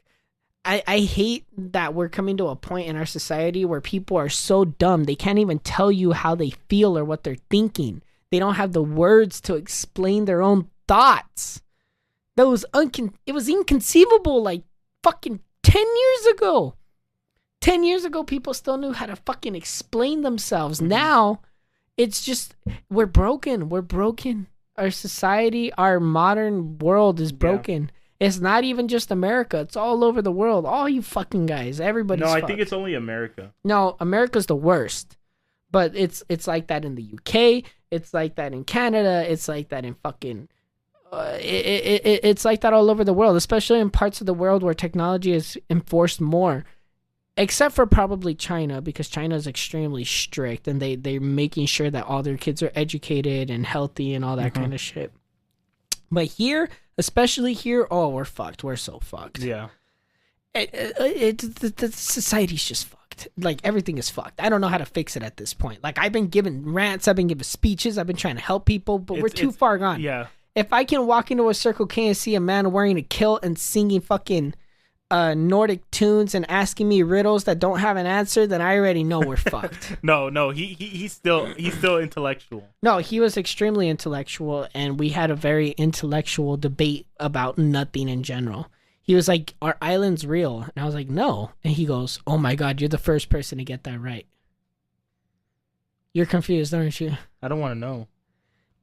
I hate that we're coming to a point in our society where people are so dumb they can't even tell you how they feel or what they're thinking. They don't have the words to explain their own thoughts. It was inconceivable like fucking 10 years ago. 10 years ago, people still knew how to fucking explain themselves. Mm-hmm. Now, it's just, we're broken. We're broken. Our society, our modern world is broken. Yeah. It's not even just America. It's all over the world. All you fucking guys. Everybody's No, I fucked. think it's only America. No, America's the worst. But it's like that in the UK. It's like that in Canada. It's like that in fucking... it's like that all over the world, especially in parts of the world where technology is enforced more. Except for probably China, because China is extremely strict and they're making sure that all their kids are educated and healthy and all that kind of shit. But here, especially here, oh, we're fucked. We're so fucked. Yeah. The society's just fucked. Like, everything is fucked. I don't know how to fix it at this point. Like, I've been giving rants, I've been giving speeches, I've been trying to help people, but we're too far gone. Yeah. If I can walk into a Circle K and see a man wearing a kilt and singing fucking Nordic tunes and asking me riddles that don't have an answer, then I already know we're fucked. No, he's still intellectual. No, he was extremely intellectual, and we had a very intellectual debate about nothing in general. He was like, "Are islands real?" And I was like, "No." And he goes, "Oh my God, you're the first person to get that right." You're confused, aren't you? I don't want to know.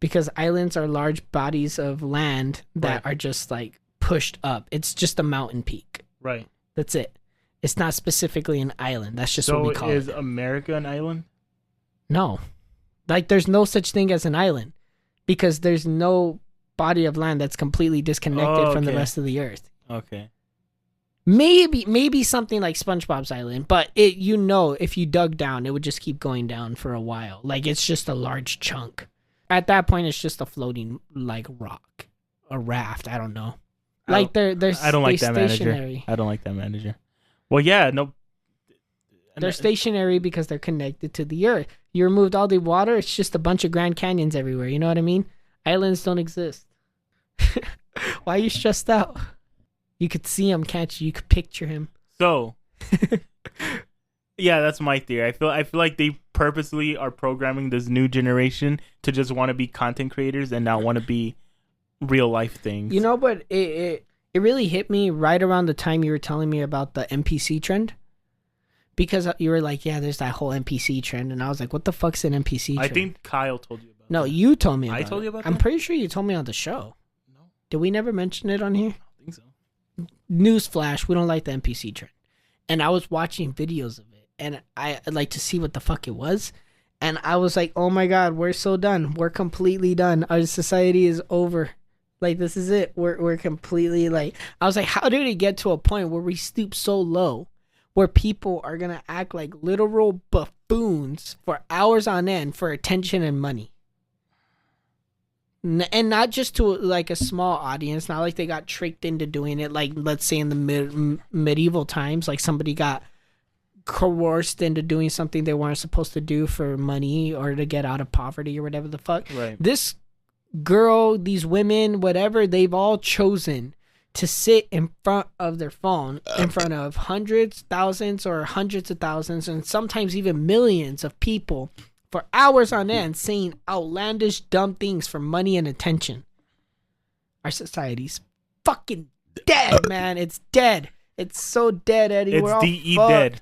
Because islands are large bodies of land that are just like pushed up. It's just a mountain peak. Right. That's it. It's not specifically an island. That's just what we call it. So is America an island? No. Like, there's no such thing as an island because there's no body of land that's completely disconnected from the rest of the earth. Okay. Maybe something like SpongeBob's Island, but if you dug down, it would just keep going down for a while. Like, it's just a large chunk. At that point, it's just a floating, like, rock. A raft, I don't know. Like, they're I don't like that stationary. manager. I don't like that manager. Well, yeah, no. They're stationary because they're connected to the earth. You removed all the water, it's just a bunch of Grand Canyons everywhere. You know what I mean? Islands don't exist. Why are you stressed out? You could see him, can't you? You could picture him. So, yeah, that's my theory. I feel like they purposely are programming this new generation to just want to be content creators and not want to be real life things. You know, but it really hit me right around the time you were telling me about the NPC trend. Because you were like, yeah, there's that whole NPC trend. And I was like, what the fuck's an NPC trend? I think Kyle told you about No, you told me about it. I told you about I'm that? pretty sure you told me on the show. No. Did we never mention it on here? I think so. Newsflash, we don't like the NPC trend. And I was watching videos of it. And I'd like to see what the fuck it was. And I was like, oh my God, we're so done. We're completely done. Our society is over. Like, this is it. We're completely like... I was like, how did it get to a point where we stoop so low where people are going to act like literal buffoons for hours on end for attention and money? And not just to, like, a small audience. Not like they got tricked into doing it. Like, let's say in the medieval times, like somebody got coerced into doing something they weren't supposed to do for money or to get out of poverty or whatever the fuck. Right. This girl, these women, whatever, they've all chosen to sit in front of their phone in front of hundreds, thousands, or hundreds of thousands, and sometimes even millions of people for hours on end saying outlandish, dumb things for money and attention. Our society's fucking dead, man. It's dead. It's so dead, Eddie. It's We're all D.E. fucked. dead.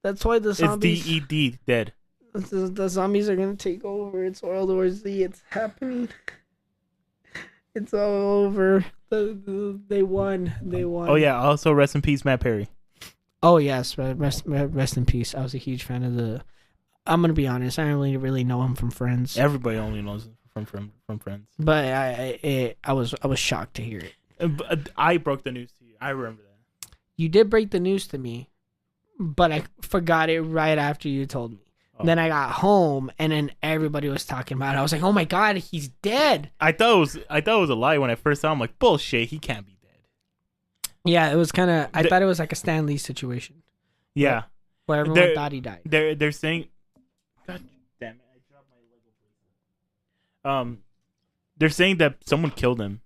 That's why the zombies... It's D.E.D. dead. The zombies are gonna take over. It's World War Z. It's happening. It's all over. They won. They won. Oh, yeah. Also, rest in peace, Matt Perry. Oh, yes. Rest in peace. I was a huge fan of the... I'm going to be honest. I don't really know him from Friends. Everybody only knows him from Friends. But I was shocked to hear it. But I broke the news to you. I remember that. You did break the news to me, but I forgot it right after you told me. Oh. Then I got home, and then everybody was talking about it. I was like, "Oh my God, he's dead!" I thought it was a lie when I first saw him. I'm like, bullshit, he can't be dead. Yeah, it was kind of. I thought it was like a Stan Lee situation. Yeah, where everyone thought he died. They're saying, God damn it, I dropped my Lego bracelet. They're saying that someone killed him.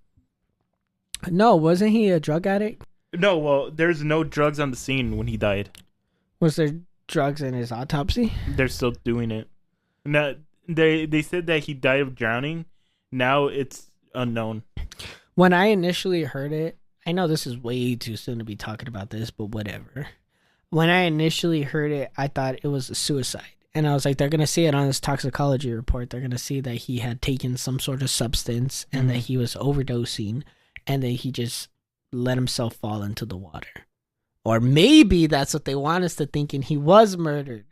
No, wasn't he a drug addict? No, well, there's no drugs on the scene when he died. Was there drugs in his autopsy? They're still doing it. No, they said that he died of drowning. Now it's unknown. When I initially heard it, I know this is way too soon to be talking about this, but whatever. When I initially heard it, I thought it was a suicide. And I was like, they're going to see it on his toxicology report. They're going to see that he had taken some sort of substance and that he was overdosing and that he just let himself fall into the water. Or maybe that's what they want us to think, and he was murdered.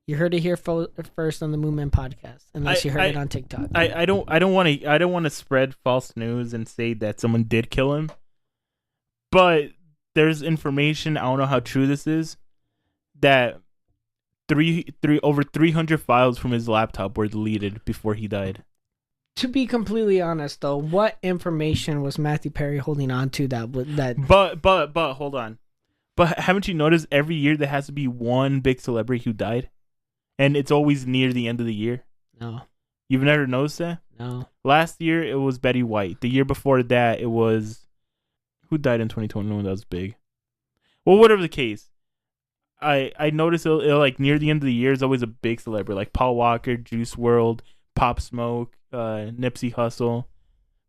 You heard it here first on the Moonman podcast, unless you heard it on TikTok. I don't want to spread false news and say that someone did kill him. But there's information, I don't know how true this is, that over 300 files from his laptop were deleted before he died. To be completely honest, though, what information was Matthew Perry holding on to that? But hold on. But haven't you noticed every year there has to be one big celebrity who died? And it's always near the end of the year? No. You've never noticed that? No. Last year, it was Betty White. The year before that, it was... Who died in 2021 that was big? Well, whatever the case. I noticed it like near the end of the year is always a big celebrity. Like Paul Walker, Juice WRLD, Pop Smoke, Nipsey Hussle.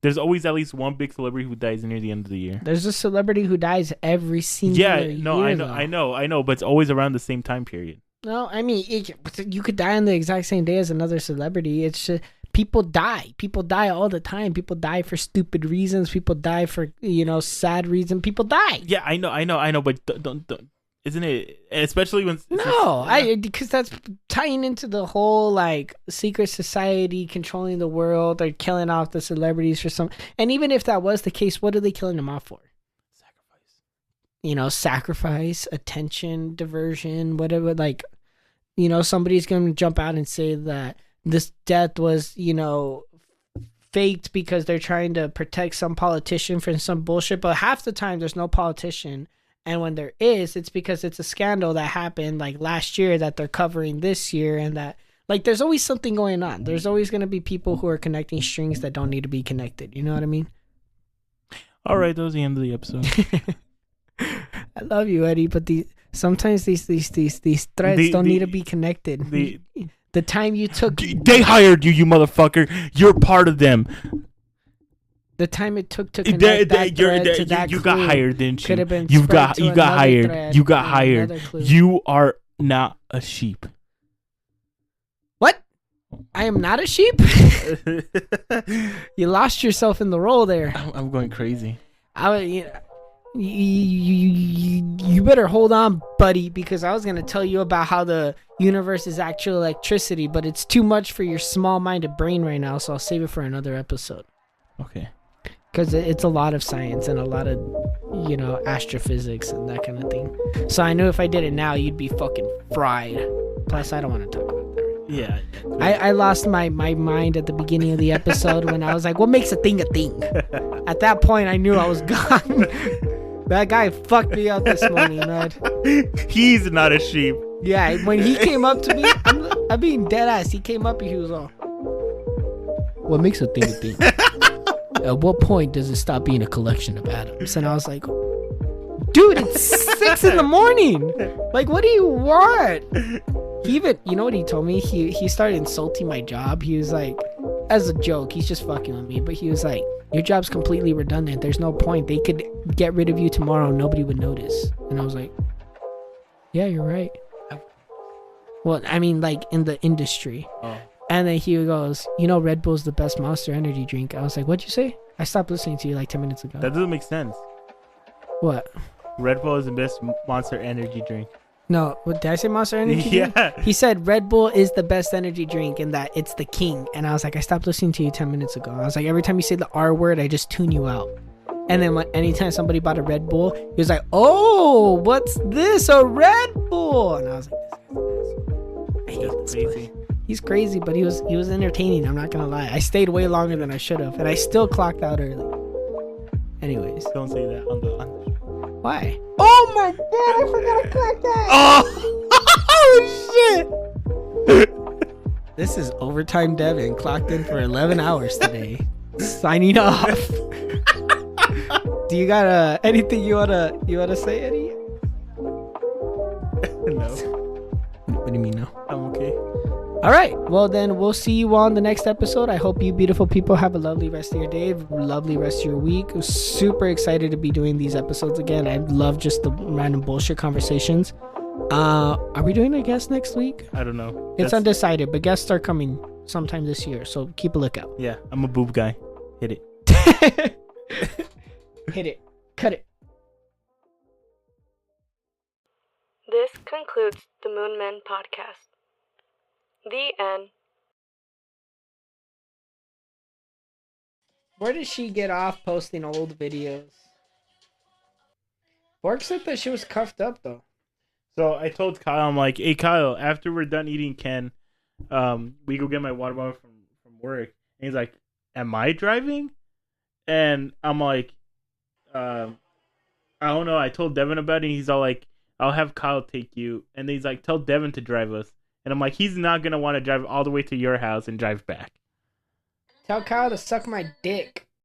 There's always at least one big celebrity who dies near the end of the year. There's a celebrity who dies every single year. I know, but it's always around the same time period. No, I mean, you could die on the exact same day as another celebrity. It's just, people die. People die all the time. People die for stupid reasons. People die for, sad reasons. People die. Yeah, I know, but don't. Isn't it? Especially when... No, because that's tying into the whole, like, secret society controlling the world. They're killing off the celebrities for some... And even if that was the case, what are they killing them off for? Sacrifice, attention, diversion, whatever. Like, somebody's going to jump out and say that this death was, faked because they're trying to protect some politician from some bullshit. But half the time, there's no politician. And when there is, it's because it's a scandal that happened like last year that they're covering this year, and that like there's always something going on. There's always going to be people who are connecting strings that don't need to be connected. You know what I mean? All right, that was the end of the episode. I love you, Eddie, but sometimes these threads don't need to be connected. The time you took, they hired you, you motherfucker. You're part of them. The time it took to connect that thread to that you got hired, didn't you? Could have been you got hired. Thread, you got hired. You are not a sheep. What? I am not a sheep? You lost yourself in the role there. I'm going crazy. You better hold on, buddy, because I was going to tell you about how the universe is actual electricity, but it's too much for your small-minded brain right now, so I'll save it for another episode. Okay. Because it's a lot of science and a lot of, astrophysics and that kind of thing. So I knew if I did it now, you'd be fucking fried. Plus, I don't want to talk about that right now. Yeah. I lost my mind at the beginning of the episode when I was like, what makes a thing a thing? At that point, I knew I was gone. That guy fucked me up this morning, man. He's not a sheep. Yeah, when he came up to me, I'm being dead ass. He came up and he was all, what makes a thing a thing? At what point does it stop being a collection of atoms? And I was like, dude, it's 6 a.m. Like, what do you want? He even, you know what he told me? He started insulting my job. He was like, as a joke, he's just fucking with me. But he was like, your job's completely redundant. There's no point. They could get rid of you tomorrow and nobody would notice. And I was like, yeah, you're right. Well, I mean, like, in the industry. Oh. And then he goes, Red Bull's the best Monster Energy drink. I was like, what'd you say? I stopped listening to you like 10 minutes ago. That doesn't make sense. What? Red Bull is the best Monster Energy drink. No, what, did I say Monster Energy drink? Yeah. He said Red Bull is the best energy drink and that it's the king. And I was like, I stopped listening to you 10 minutes ago. I was like, every time you say the R word, I just tune you out. And then anytime somebody bought a Red Bull, he was like, oh, what's this? A Red Bull. And I was like, I hate this guy. He's crazy, but he was entertaining. I'm not gonna lie. I stayed way longer than I should have, and I still clocked out early. Anyways, don't say that on the show. Why? Oh my god! I forgot to clock that. Oh shit! This is Overtime Devin, clocked in for 11 hours today. Signing off. Do you got anything you wanna say, Eddie? No. What do you mean no? I'm okay. All right. Well, then we'll see you on the next episode. I hope you beautiful people have a lovely rest of your day, lovely rest of your week. I'm super excited to be doing these episodes again. I love just the random bullshit conversations. Are we doing a guest next week? I don't know. It's undecided, but guests are coming sometime this year, so keep a lookout. Yeah, I'm a boob guy. Hit it. Hit it. Cut it. This concludes the Moon Men podcast. The end. Where did she get off posting old videos? Bork said that she was cuffed up though. So I told Kyle, I'm like, hey Kyle, after we're done eating Ken, we go get my water bottle from work. And he's like, am I driving? And I'm like, I don't know. I told Devin about it. And he's all like, I'll have Kyle take you. And then he's like, tell Devin to drive us. And I'm like, he's not going to want to drive all the way to your house and drive back. Tell Kyle to suck my dick.